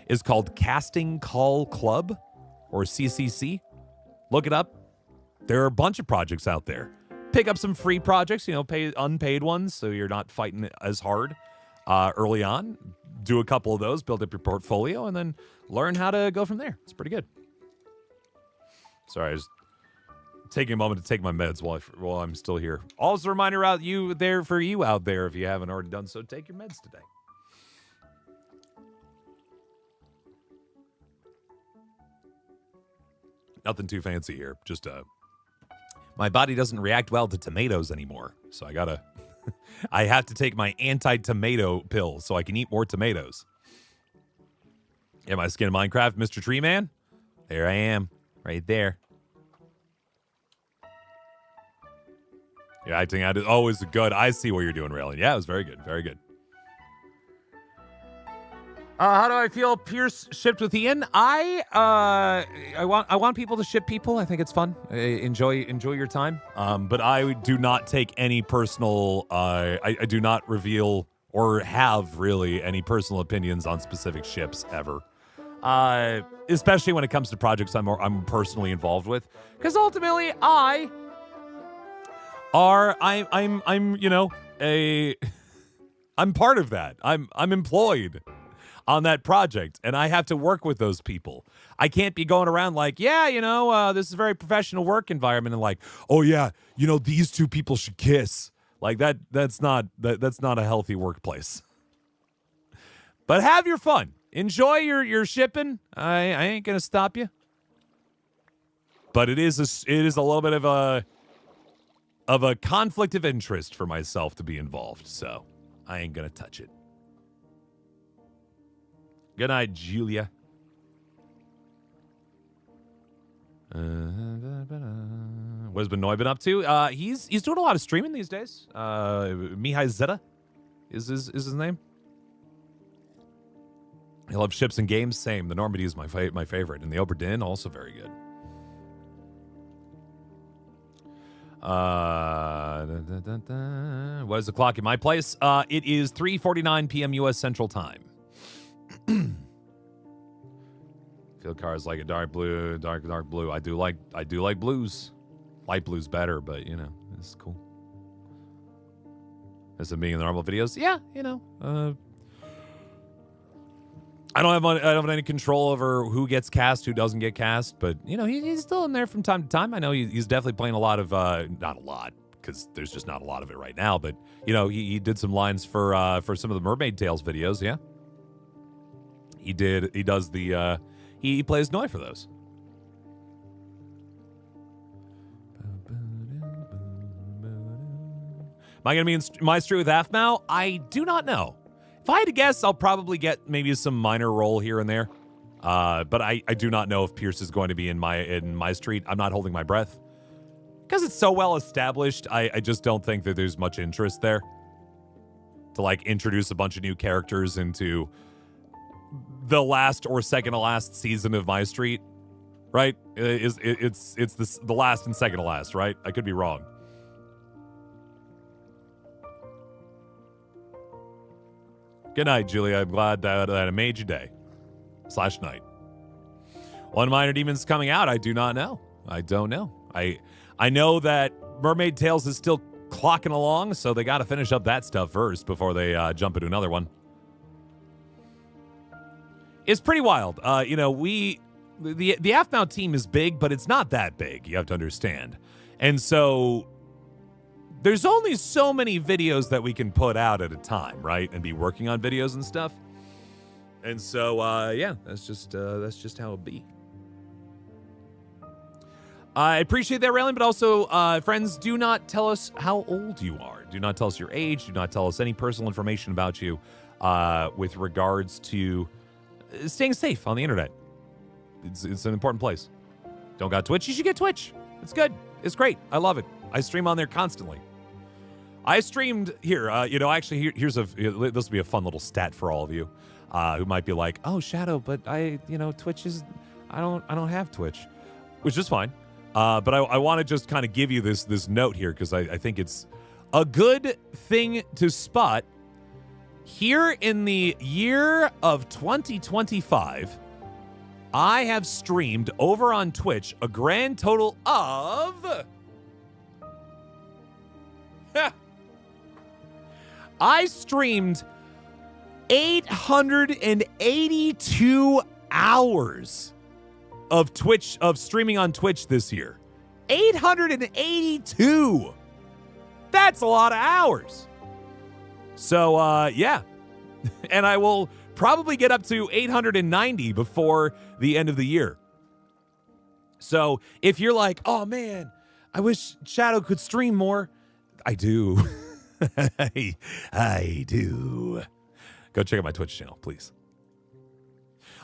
is called Casting Call Club, or CCC. Look it up. There are a bunch of projects out there. Pick up some free projects, pay unpaid ones, so you're not fighting it as hard early on. Do a couple of those, build up your portfolio, and then learn how to go from there. It's pretty good. Sorry, I was taking a moment to take my meds while I'm still here. Also, a reminder out you out there, if you haven't already done so, take your meds today. Nothing too fancy here. Just my body doesn't react well to tomatoes anymore, so I have to take my anti-tomato pill so I can eat more tomatoes. Am I skin Minecraft, Mr. Tree Man? There I am, right there. Your acting out is always good. I see what you're doing, Raylan. Yeah, it was very good. Very good. How do I feel Pierce shipped with Ian? I want people to ship people. I think it's fun. Enjoy your time. But I do not take any personal. I do not reveal or have really any personal opinions on specific ships ever. Especially when it comes to projects I'm personally involved with, because ultimately I'm I'm part of that. I'm employed. on that project, and I have to work with those people. I can't be going around like, yeah, this is a very professional work environment, and like, oh yeah, these two people should kiss. Like that's not a healthy workplace. But have your fun. Enjoy your shipping. I ain't gonna stop you. But it is a little bit of a conflict of interest for myself to be involved, so I ain't gonna touch it. Good night, Julia. What has Benoit been up to? He's doing a lot of streaming these days. Mihai Zeta is his name. I love ships and games. Same. The Normandy is my favorite, and the Oberdin also very good. What is the clock in my place? It is 3:49 p.m. U.S. Central Time. Field car is like a dark blue. I do like blues. Light blues better, but it's cool. As it being in the normal videos, yeah, I don't have any control over who gets cast, who doesn't get cast, but he's still in there from time to time. I know he's definitely playing a lot of not a lot because there's just not a lot of it right now, but he did some lines for some of the Mermaid Tales videos. Yeah, he does the he plays Noi for those. Am I going to be in my street with Aphmau? I do not know. If I had to guess, I'll probably get maybe some minor role here and there. But I do not know if Pierce is going to be in my street. I'm not holding my breath. Because it's so well established, I just don't think that there's much interest there. To introduce a bunch of new characters into the last or second to last season of my street. Right? It's the last and second to last, right? I could be wrong. Good night, Julia. I'm glad that I made your day. / night. When Minor Demon's coming out, I do not know. I don't know. I know that Mermaid Tales is still clocking along, so they got to finish up that stuff first before they jump into another one. It's pretty wild. The Aphmau team is big, but it's not that big. You have to understand. And so there's only so many videos that we can put out at a time, right? And be working on videos and stuff. And so, yeah, that's just how it be. I appreciate that railing, but also, friends, do not tell us how old you are. Do not tell us your age. Do not tell us any personal information about you with regards to staying safe on the internet. It's an important place. Don't got Twitch? You should get Twitch. It's good. It's great. I love it. I stream on there constantly. I streamed here. Actually, here's this will be a fun little stat for all of you who might be like, "Oh, Shadow, but Twitch is. I don't have Twitch," which is fine. But I want to just kind of give you this note here because I think it's a good thing to spot. Here in the year of 2025, I have streamed over on Twitch a grand total of. I streamed 882 hours of streaming on Twitch this year. 882. That's a lot of hours. So, yeah. And I will probably get up to 890 before the end of the year. So, if you're like, "Oh man, I wish Shadow could stream more," I do. I do. Go check out my Twitch channel, please.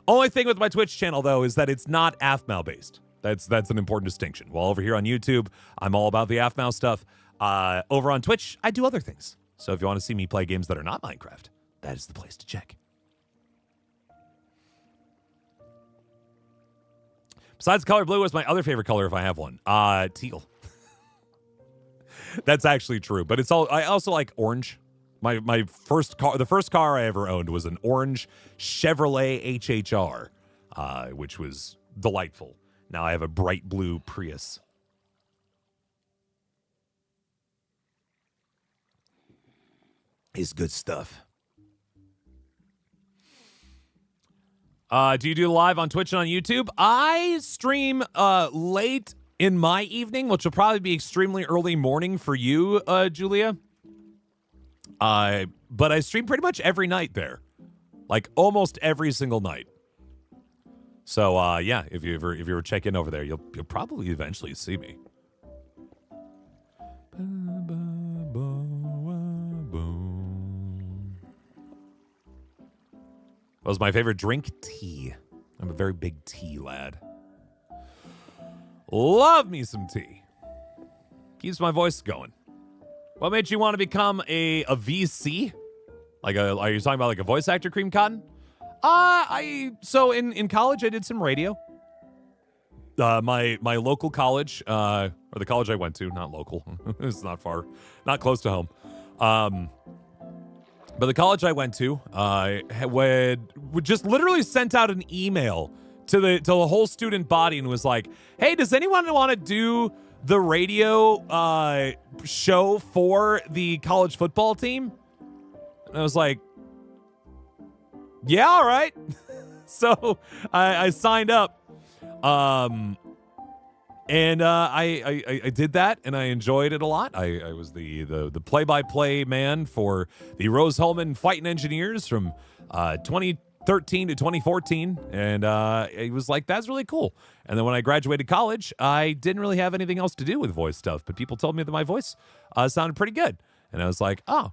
Only thing with my Twitch channel, though, is that it's not Aphmau based. That's an important distinction. While over here on YouTube, I'm all about the Aphmau stuff. Over on Twitch, I do other things. So if you want to see me play games that are not Minecraft, that is the place to check. Besides color blue, is my other favorite color if I have one. Teal. That's actually true, but I also like orange. My first car, the first car I ever owned was an orange Chevrolet HHR, which was delightful. Now I have a bright blue Prius. It's good stuff. Do you do live on Twitch and on YouTube? I stream late in my evening, which will probably be extremely early morning for you, Julia. But I stream pretty much every night there. Like almost every single night. So yeah, if you ever check in over there, you'll probably eventually see me. What was my favorite drink? Tea. I'm a very big tea lad. Love me some tea. Keeps my voice going. What made you want to become a VC? Are you talking about like a voice actor, Cream Cotton? So in college I did some radio. My local college, or the college I went to, not local. It's not far, not close to home. But the college I went to would just literally sent out an email to the whole student body and was like, "Hey, does anyone want to do the radio show for the college football team?" And I was like, "Yeah, all right." So I signed up, and I did that, and I enjoyed it a lot. I was the play-by-play man for the Rose-Hulman Fighting Engineers from 2013 to 2014, and it was like, that's really cool. And then when I graduated college, I didn't really have anything else to do with voice stuff, but people told me that my voice sounded pretty good, and I was like, oh,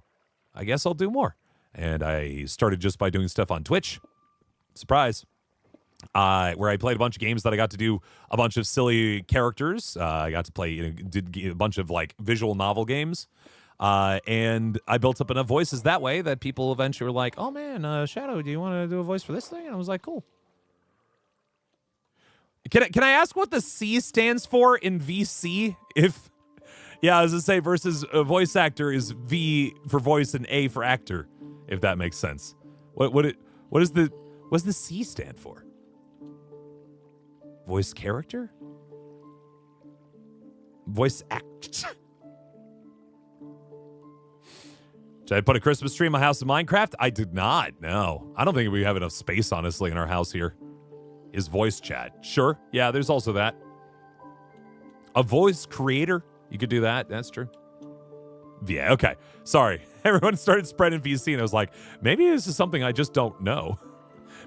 I guess I'll do more. And I started just by doing stuff on Twitch. Surprise. Where I played a bunch of games that I got to do a bunch of silly characters. I got to play, did a bunch of like visual novel games. And I built up enough voices that way that people eventually were like, "Oh man, Shadow, do you want to do a voice for this thing?" And I was like, "Cool." Can I ask what the C stands for in VC? Yeah, as I say, versus a voice actor is V for voice and A for actor, if that makes sense. What does the C stand for? Voice character? Voice act? Did I put a Christmas tree in my house in Minecraft? I did not, no. I don't think we have enough space, honestly, in our house here. Is voice chat? Sure. Yeah, there's also that. A voice creator? You could do that. That's true. Yeah, okay. Sorry. Everyone started spreading VC, and I was like, maybe this is something I just don't know.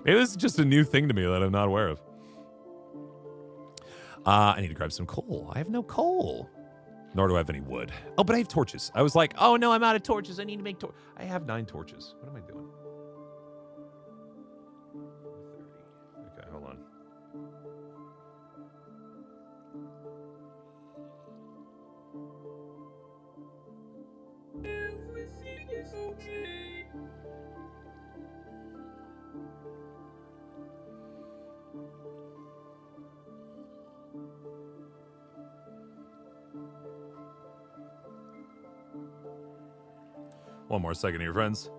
Maybe this is just a new thing to me that I'm not aware of. I need to grab some coal. I have no coal. Nor do I have any wood. Oh, but I have torches. I was like, oh no, I'm out of torches. I need to make torches. I have 9 torches. What am I doing? 30. Okay, hold on. Everything is okay. One more second here, friends.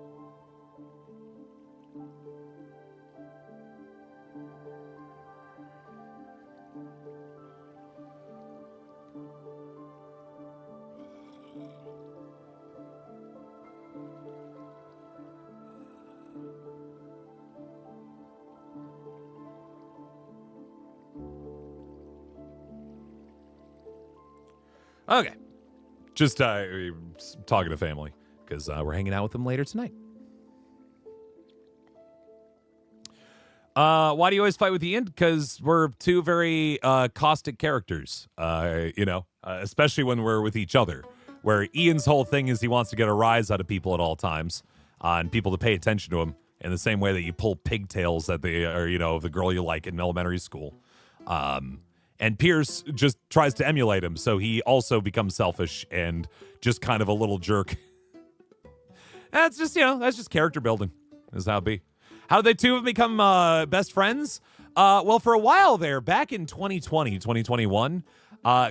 Okay. Just talking to family, because we're hanging out with them later tonight. Why do you always fight with Ian? Because we're two very caustic characters, especially when we're with each other. Where Ian's whole thing is he wants to get a rise out of people at all times, and people to pay attention to him in the same way that you pull pigtails at the girl you like in elementary school. And Pierce just tries to emulate him, so he also becomes selfish and just kind of a little jerk. That's just character building. Is how it be. How did they two become best friends? Well, for a while there, back in 2020, 2021,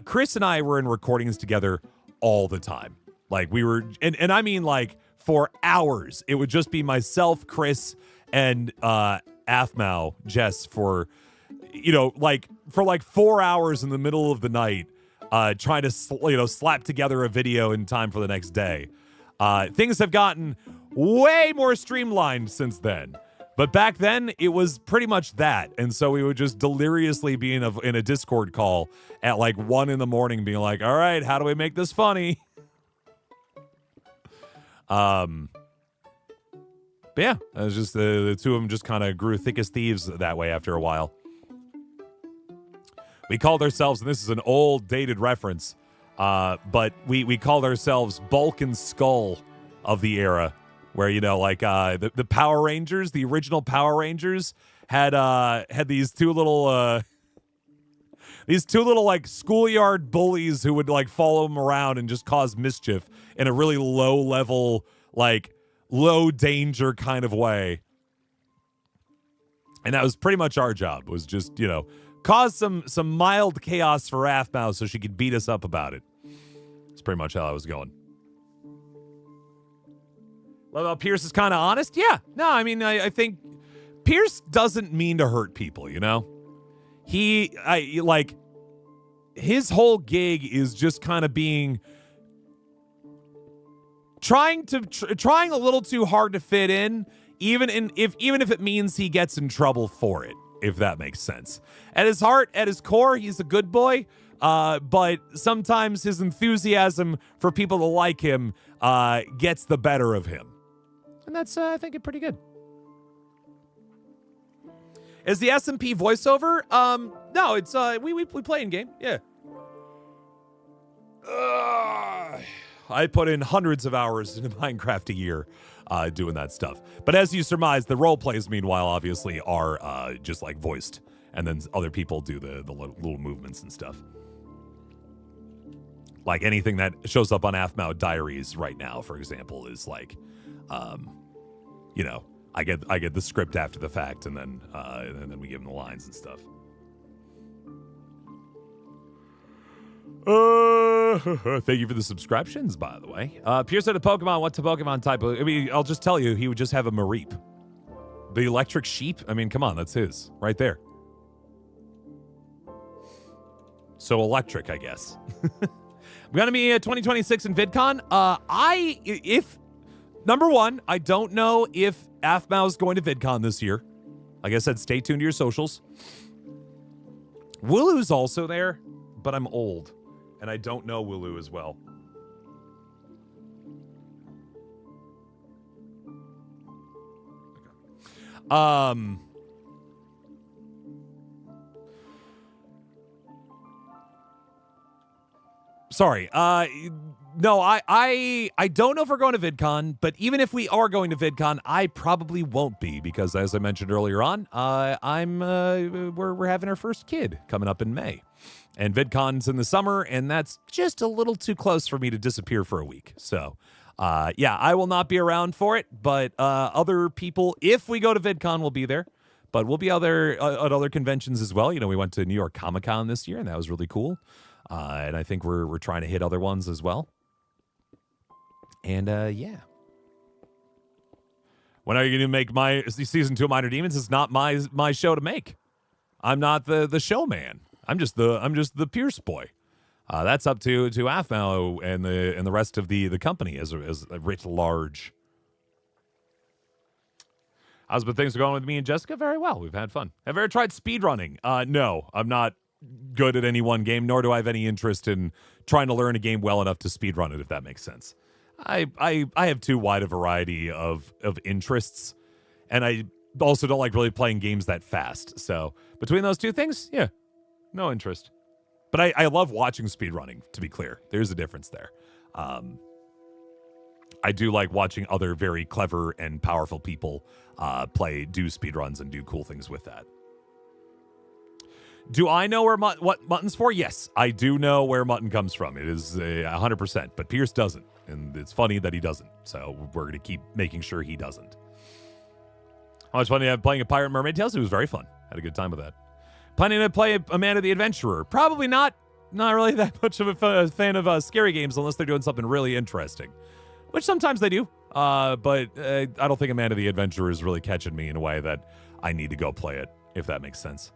Chris and I were in recordings together all the time. Like we were, and I mean like for hours. It would just be myself, Chris, and Aphmau, Jess, for 4 hours in the middle of the night, trying to slap together a video in time for the next day. Things have gotten way more streamlined since then. But back then, it was pretty much that. And so we would just deliriously be in a Discord call at like 1 in the morning being like, all right, how do we make this funny? But yeah, it was just the two of them just kind of grew thick as thieves that way after a while. We called ourselves, and this is an old dated reference, but we called ourselves Bulk and Skull of the era. Where, you know, like the Power Rangers, the original Power Rangers had these two little like schoolyard bullies who would like follow them around and just cause mischief in a really low level, like low danger kind of way. And that was pretty much our job, was just, you know, cause some mild chaos for Aphmau so she could beat us up about it. That's pretty much how I was going. Well, Pierce is kind of honest. Yeah. No, I mean, I think Pierce doesn't mean to hurt people, you know? His whole gig is just kind of being trying a little too hard to fit in, even if it means he gets in trouble for it, if that makes sense. At his heart, at his core, he's a good boy. But sometimes his enthusiasm for people to like him gets the better of him. And that's, I think, pretty good. Is the SMP voiceover? No, it's, we play in game. Yeah. I put in hundreds of hours into Minecraft a year doing that stuff. But as you surmise, the role plays, meanwhile, obviously, are just like voiced. And then other people do the little movements and stuff. Like anything that shows up on Aphmau Diaries right now, for example, is like, you know, I get the script after the fact, and then we give them the lines and stuff. Thank you for the subscriptions, by the way. Pierce had a Pokemon. What's a Pokemon type? I mean, I'll just tell you, he would just have a Mareep. The electric sheep? I mean, come on, that's his. Right there. So electric, I guess. We're going to be 2026 in VidCon. Number one, I don't know if Aphmau is going to VidCon this year. Like I said, stay tuned to your socials. Wooloo's also there, but I'm old, and I don't know Wooloo as well. Sorry. No, I don't know if we're going to VidCon, but even if we are going to VidCon, I probably won't be because, as I mentioned earlier on, we're having our first kid coming up in May, and VidCon's in the summer, and that's just a little too close for me to disappear for a week. So, yeah, I will not be around for it, but other people, if we go to VidCon, will be there. But we'll be out there at other conventions as well. You know, we went to New York Comic Con this year, and that was really cool. And I think we're trying to hit other ones as well. And, yeah. When are you going to make my season 2 of Minor Demons? It's not my show to make. I'm not the showman. I'm just the Pierce boy. That's up to Aphmau and the rest of the company as writ large. How's the things going with me and Jessica? Very well. We've had fun. Have you ever tried speedrunning? No, I'm not good at any one game, nor do I have any interest in trying to learn a game well enough to speedrun it, if that makes sense. I have too wide a variety of interests, and I also don't like really playing games that fast. So between those two things, yeah, no interest. But I love watching speedrunning, to be clear. There's a difference there. I do like watching other very clever and powerful people do speedruns and do cool things with that. Do I know what Mutton's for? Yes, I do know where Mutton comes from. It is 100%, but Pierce doesn't. And it's funny that he doesn't. So we're going to keep making sure he doesn't. How much fun did you have playing a Pirate Mermaid Tales? It was very fun. Had a good time with that. Planning to play Amanda the Adventurer? Probably not. Not really that much of a fan of scary games unless they're doing something really interesting. Which sometimes they do. But I don't think Amanda the Adventurer is really catching me in a way that I need to go play it, if that makes sense.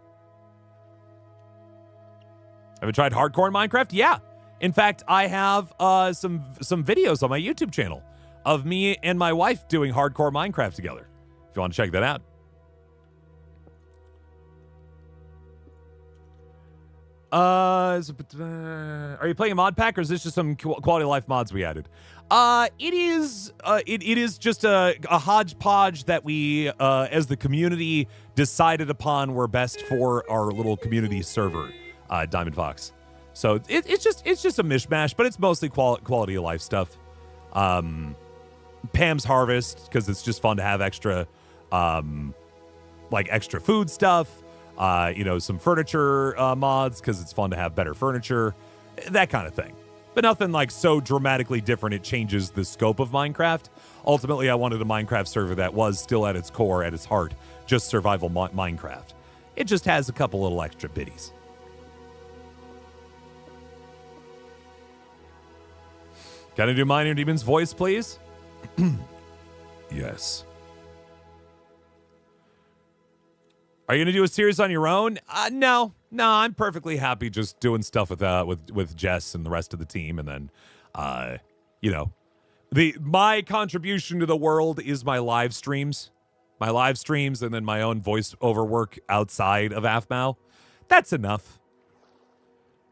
Have you tried hardcore in Minecraft? Yeah. In fact, I have some videos on my YouTube channel of me and my wife doing hardcore Minecraft together. If you want to check that out, Are you playing a mod pack, or is this just some quality of life mods we added? It is just a hodgepodge that we, as the community, decided upon were best for our little community server, Diamond Fox. So it's just a mishmash, but it's mostly quality of life stuff. Pam's Harvest, because it's just fun to have extra, extra food stuff. Some furniture mods, because it's fun to have better furniture, that kind of thing. But nothing like so dramatically different it changes the scope of Minecraft. Ultimately, I wanted a Minecraft server that was still at its core, at its heart, just survival Minecraft. It just has a couple little extra bitties. Can I do Minor Demon's voice, please? Yes. Are you going to do a series on your own? No, I'm perfectly happy just doing stuff with Jess and the rest of the team. And then, my contribution to the world is my live streams, and then my own voiceover work outside of Aphmau. That's enough.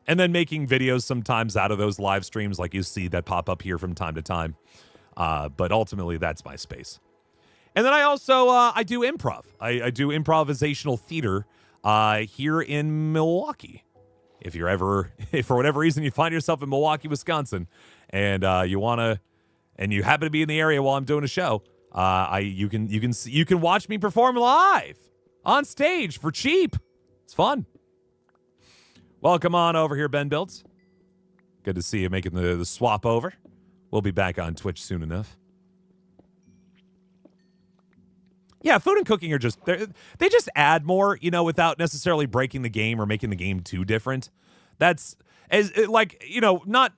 And then making videos sometimes out of those live streams, like you see that pop up here from time to time. But ultimately, that's my space. And then I also, I do improv. I do improvisational theater here in Milwaukee. If for whatever reason you find yourself in Milwaukee, Wisconsin, and you happen to be in the area while I'm doing a show, you can watch me perform live on stage for cheap. It's fun. Welcome on over here, Ben Builds. Good to see you making the swap over. We'll be back on Twitch soon enough. Yeah, food and cooking are they just add more, without necessarily breaking the game or making the game too different. That's not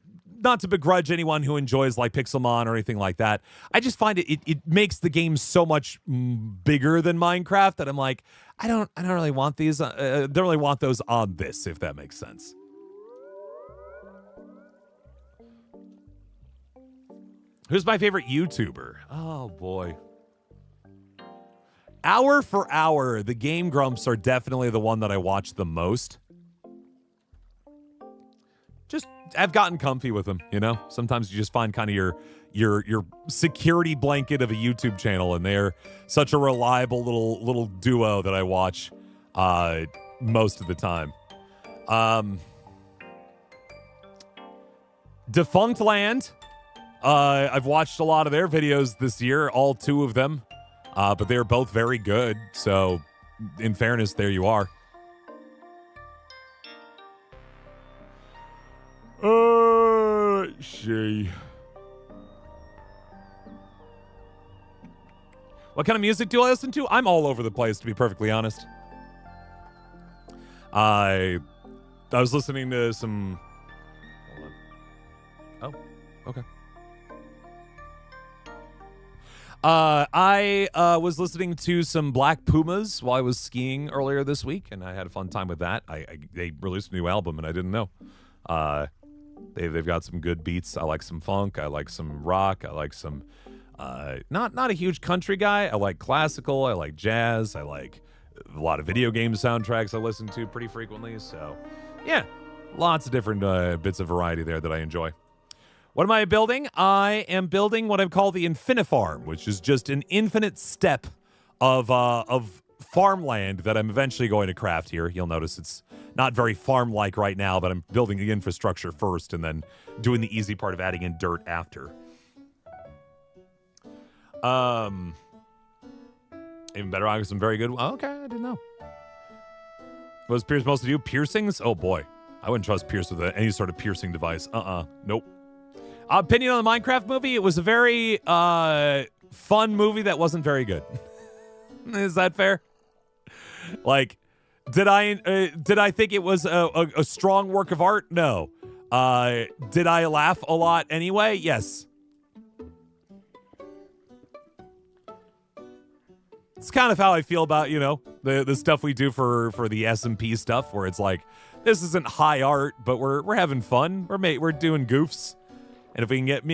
to begrudge anyone who enjoys like Pixelmon or anything like that. I just find it makes the game so much bigger than Minecraft that I'm like, I don't really want these. Don't really want those on this, if that makes sense. Who's my favorite YouTuber? Oh boy. Hour for hour, the Game Grumps are definitely the one that I watch the most. Just, I've gotten comfy with them, Sometimes you just find kind of your security blanket of a YouTube channel, and they're such a reliable little duo that I watch most of the time. Defunct Land. I've watched a lot of their videos this year, all two of them. But they're both very good, so in fairness, there you are. Let's see. What kind of music do I listen to? I'm all over the place, to be perfectly honest. I was listening to some... Hold on. Oh, okay. I was listening to some Black Pumas while I was skiing earlier this week, and I had a fun time with that. They released a new album, and I didn't know. They've got some good beats. I like some funk. I like some rock. I like some not a huge country guy. I like classical. I like jazz. I like a lot of video game soundtracks I listen to pretty frequently. So, yeah, lots of different bits of variety there that I enjoy. What am I building? I am building what I call the Infinifarm, which is just an infinite step of farmland that I'm eventually going to craft here. You'll notice it's not very farm-like right now, but I'm building the infrastructure first and then doing the easy part of adding in dirt after. Even better, I got some very good... Okay, I didn't know. What was Pierce supposed to do? Piercings? Oh, boy. I wouldn't trust Pierce with any sort of piercing device. Nope. Opinion on the Minecraft movie? It was a very fun movie that wasn't very good. Is that fair? Like, did I think it was a strong work of art? No. Did I laugh a lot anyway? Yes. It's kind of how I feel about, the stuff we do for the SMP stuff, where it's like, this isn't high art, but we're having fun. We're doing goofs. And if we can get,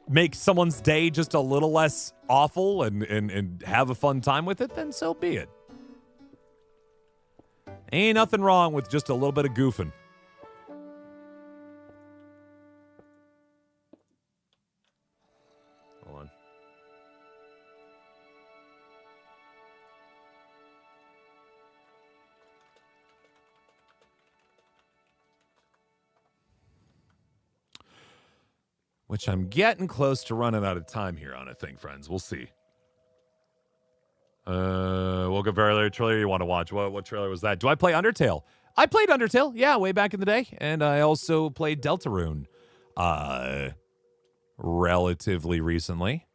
make someone's day just a little less awful and have a fun time with it, then so be it. Ain't nothing wrong with just a little bit of goofing. Hold on. Which I'm getting close to running out of time here on, I think, friends. We'll see. Woke up very late. Trailer you want to watch? What trailer was that? Do I play Undertale? I played Undertale, yeah, way back in the day. And I also played Deltarune relatively recently.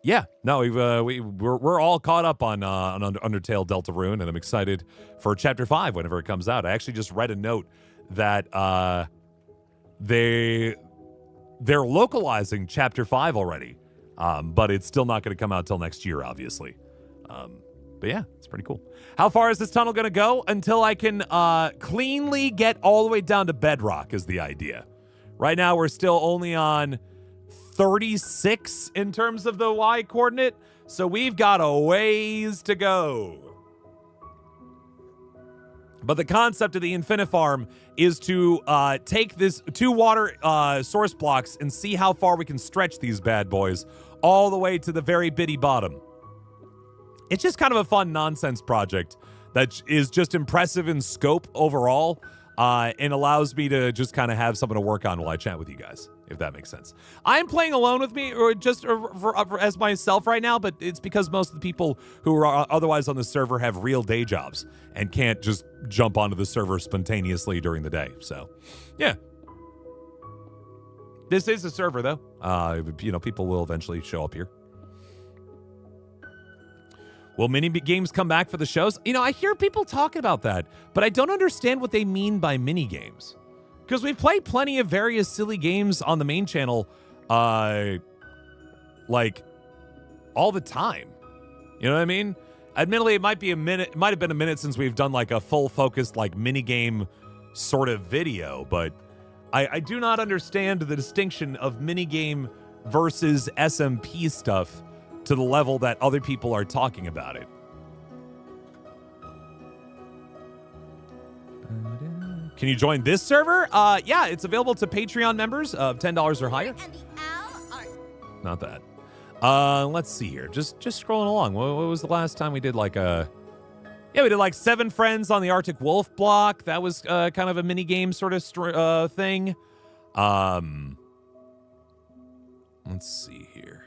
Yeah, no, we're all caught up on Undertale Deltarune, and I'm excited for Chapter 5 whenever it comes out. I actually just read a note that they're localizing Chapter 5 already, but it's still not going to come out till next year, obviously. But yeah, it's pretty cool. How far is this tunnel going to go? Until I can cleanly get all the way down to bedrock is the idea. Right now, we're still only on 36 in terms of the Y coordinate, so we've got a ways to go. But the concept of the Infinifarm is to take this 2 water source blocks and see how far we can stretch these bad boys all the way to the very bitty bottom. It's just kind of a fun nonsense project that is just impressive in scope overall, and allows me to just kind of have something to work on while I chat with you guys, if that makes sense. I'm playing alone with me, or just as myself right now, but it's because most of the people who are otherwise on the server have real day jobs and can't just jump onto the server spontaneously during the day. So, yeah. This is a server, though. People will eventually show up here. Will mini games come back for the shows? I hear people talking about that, but I don't understand what they mean by mini games. Because we've played plenty of various silly games on the main channel, all the time. You know what I mean? Admittedly, it might have been a minute since we've done like a full focused mini game sort of video, but I do not understand the distinction of mini game versus SMP stuff to the level that other people are talking about it. Can you join this server? Yeah, it's available to Patreon members of $10 or higher. Not that. Let's see here. Just scrolling along. What was the last time we did we did 7 friends on the Arctic Wolf block. That was kind of a mini game sort of thing. Let's see here.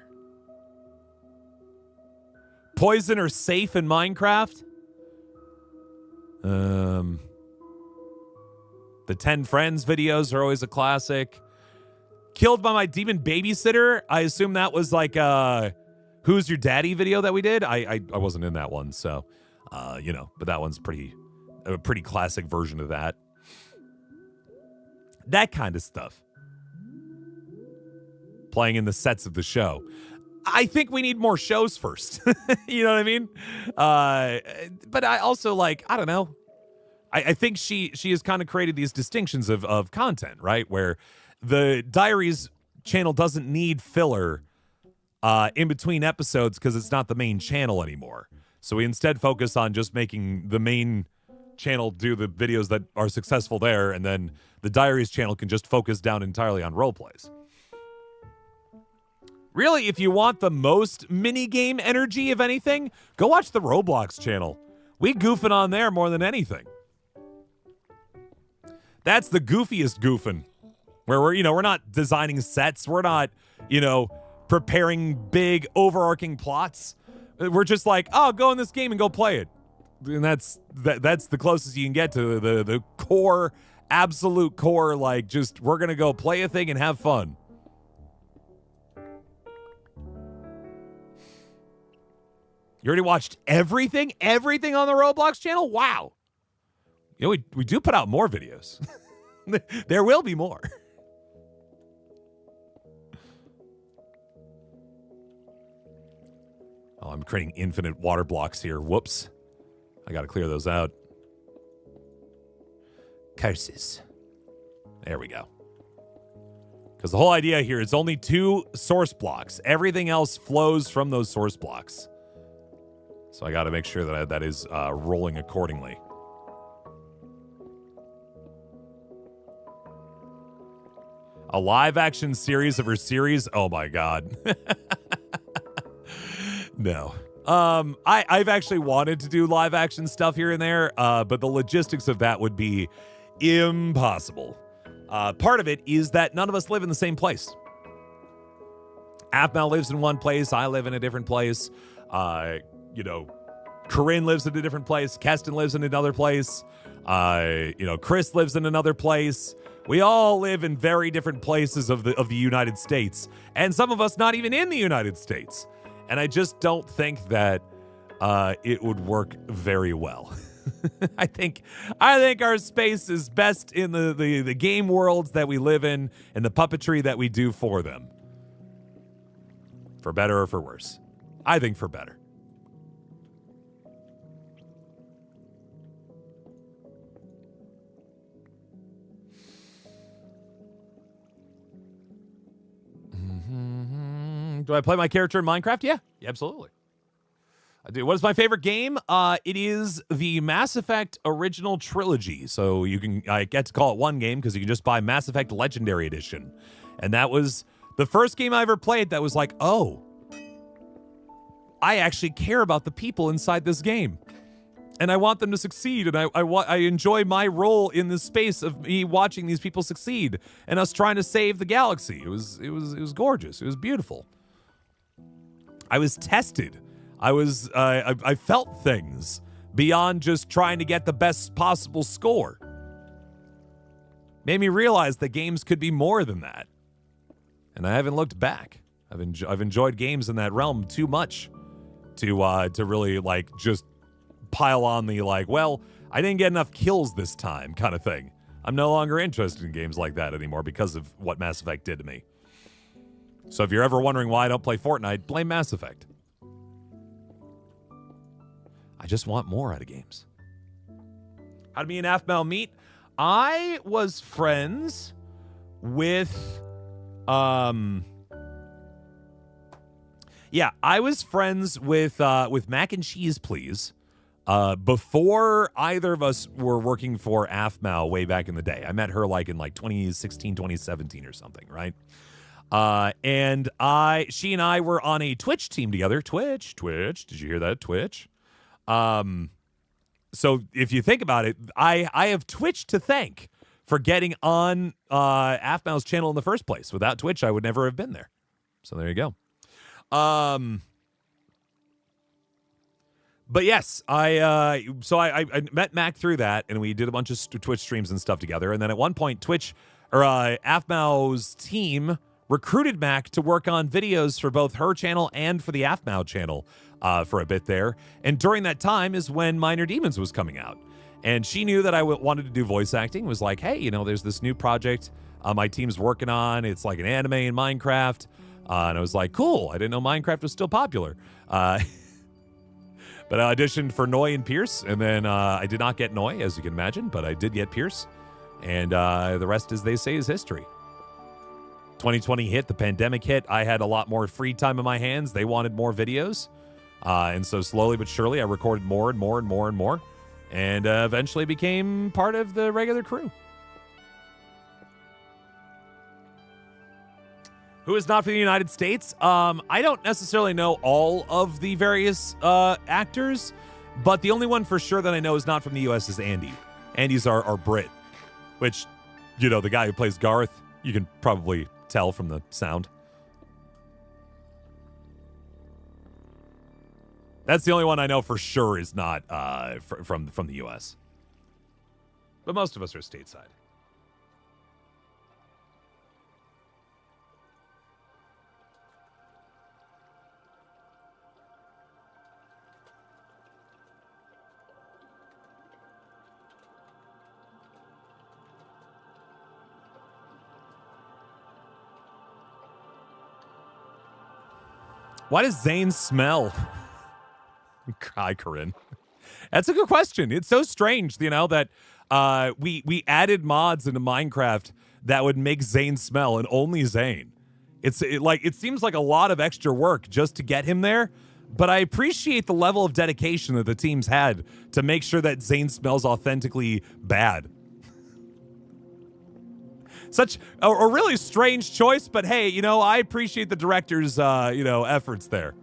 Poison or safe in Minecraft? The 10 Friends videos are always a classic. Killed by My Demon Babysitter. I assume that was Who's Your Daddy video that we did. I wasn't in that one, so but that one's a pretty classic version of that. That kind of stuff. Playing in the sets of the show. I think we need more shows first. You know what I mean? But I also I don't know. I think she has kind of created these distinctions of content, right? Where the Diaries channel doesn't need filler in between episodes because it's not the main channel anymore. So we instead focus on just making the main channel do the videos that are successful there, and then the Diaries channel can just focus down entirely on roleplays. Really, if you want the most mini-game energy of anything, go watch the Roblox channel. We goofing on there more than anything. That's the goofiest goofing. Where we're not designing sets. We're not, preparing big overarching plots. We're just go in this game and go play it. And that's the closest you can get to the core, absolute core, we're going to go play a thing and have fun. You already watched everything on the Roblox channel? Wow. We do put out more videos. There will be more. Oh, I'm creating infinite water blocks here. Whoops. I got to clear those out. Curses. There we go. Because the whole idea here is only 2 source blocks. Everything else flows from those source blocks. So I got to make sure that that is rolling accordingly. A live action series of her series? Oh my God. No. I've actually wanted to do live action stuff here and there, but the logistics of that would be impossible. Part of it is that none of us live in the same place. Aphmau lives in one place. I live in a different place. Corinne lives in a different place. Keston lives in another place. Chris lives in another place. We all live in very different places of the United States, and some of us not even in the United States. And I just don't think that it would work very well. I think our space is best in the game worlds that we live in and the puppetry that we do for them. For better or for worse. I think for better. Do I play my character in Minecraft? Yeah, absolutely. I do. What is my favorite game? It is the Mass Effect Original Trilogy. So I get to call it one game because you can just buy Mass Effect Legendary Edition. And that was the first game I ever played that was like, oh, I actually care about the people inside this game. And I want them to succeed, and I enjoy my role in this space of me watching these people succeed and us trying to save the galaxy. It was gorgeous. It was beautiful. I was tested. I felt things beyond just trying to get the best possible score. Made me realize that games could be more than that, and I haven't looked back. I've enjoyed games in that realm too much to really just pile on the I didn't get enough kills this time kind of thing. I'm no longer interested in games like that anymore because of what Mass Effect did to me. So if you're ever wondering why I don't play Fortnite, blame Mass Effect. I just want more out of games. How did me and Aphmau meet? I was friends with I was friends with Mac and Cheese Please. Before either of us were working for Aphmau way back in the day. I met her in 2016, 2017 or something, right? And she and I were on a Twitch team together. Twitch. Did you hear that? Twitch. So if you think about it, I have Twitch to thank for getting on Aphmau's channel in the first place. Without Twitch, I would never have been there. So there you go. But yes, I met Mac through that, and we did a bunch of Twitch streams and stuff together. And then at one point, Aphmau's team recruited Mac to work on videos for both her channel and for the Aphmau channel for a bit there. And during that time is when Minor Demons was coming out. And she knew that I wanted to do voice acting, was like, hey, there's this new project my team's working on. It's like an anime in Minecraft. And I was like, cool. I didn't know Minecraft was still popular. But I auditioned for Noy and Pierce, and then I did not get Noy, as you can imagine, but I did get Pierce. And the rest, as they say, is history. 2020 hit, the pandemic hit. I had a lot more free time in my hands. They wanted more videos. And so slowly but surely, I recorded more and more and more and more. And eventually became part of the regular crew. Who is not from the United States? I don't necessarily know all of the various actors, but the only one for sure that I know is not from the U.S. is Andy. Andy's our Brit, which, the guy who plays Garth, you can probably tell from the sound. That's the only one I know for sure is not from the U.S. But most of us are stateside. Why does Zane smell? Hi, Corinne. That's a good question. It's so strange, that we added mods into Minecraft that would make Zane smell, and only Zane. It seems like a lot of extra work just to get him there, but I appreciate the level of dedication that the teams had to make sure that Zane smells authentically bad. Such a really strange choice, but hey, you know, I appreciate the director's, you know, efforts there.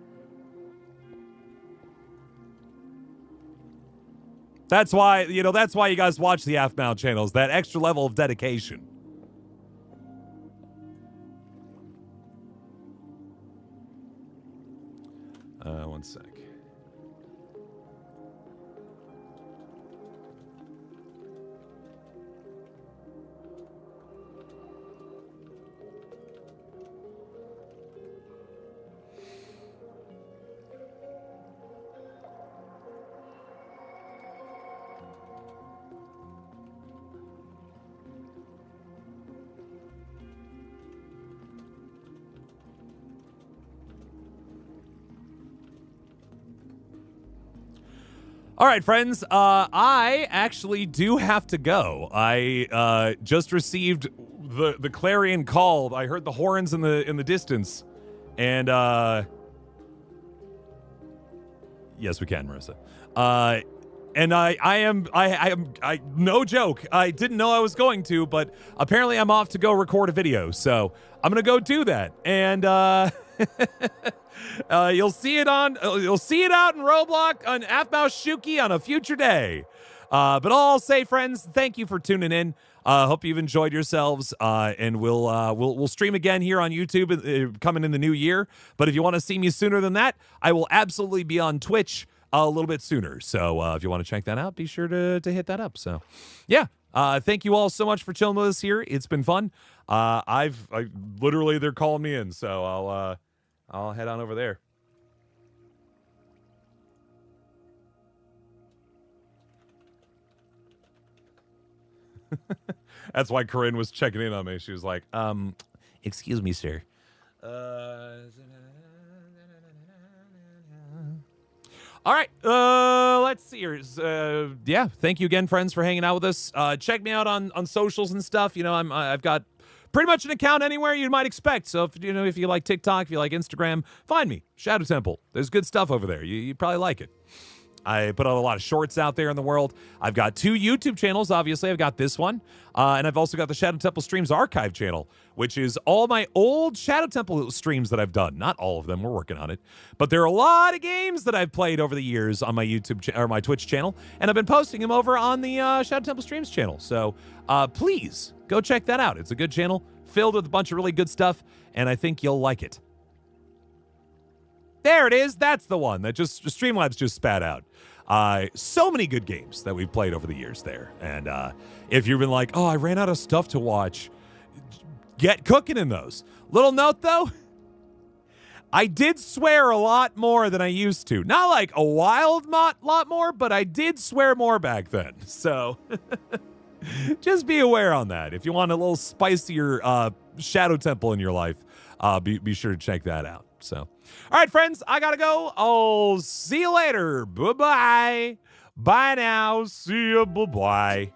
That's why, you know, that's why you guys watch the Aphmau channels, that extra level of dedication. One sec. All right, friends, I actually do have to go. I just received the clarion call. I heard the horns in the distance. And yes, we can, Marissa. And I am no joke. I didn't know I was going to, but apparently I'm off to go record a video. So I'm going to go do that. And you'll see it out in Roblox on Aphmau Shuki on a future day. But all I'll say, friends, thank you for tuning in. Hope you've enjoyed yourselves. And we'll stream again here on YouTube coming in the new year. But if you want to see me sooner than that, I will absolutely be on Twitch a little bit sooner. So if you want to check that out, be sure to hit that up. So yeah, thank you all so much for chilling with us here. It's been fun. I literally, they're calling me in, so I'll head on over there. That's why Corinne was checking in on me. She was like, excuse me, sir. All right, let's see here. Yeah, thank you again, friends, for hanging out with us. Check me out on socials and stuff. You know, I've got pretty much an account anywhere you might expect. So if you like TikTok, if you like Instagram, find me, Shadow Temple. There's good stuff over there. You probably like it. I put out a lot of shorts out there in the world. I've got 2 YouTube channels, obviously. I've got this one, and I've also got the Shadow Temple Streams Archive channel, which is all my old Shadow Temple streams that I've done. Not all of them. We're working on it. But there are a lot of games that I've played over the years on my YouTube or my Twitch channel, and I've been posting them over on the Shadow Temple Streams channel. So please go check that out. It's a good channel filled with a bunch of really good stuff, and I think you'll like it. There it is. That's the one that just Streamlabs just spat out. So many good games that we've played over the years there. And if you've been like, oh, I ran out of stuff to watch, get cooking in those. Little note, though, I did swear a lot more than I used to. Not like a wild lot more, but I did swear more back then. So just be aware on that. If you want a little spicier Shadow Temple in your life, be sure to check that out. So, all right, friends, I gotta go. I'll see you later. Bye-bye. Bye now. See you. Bye-bye.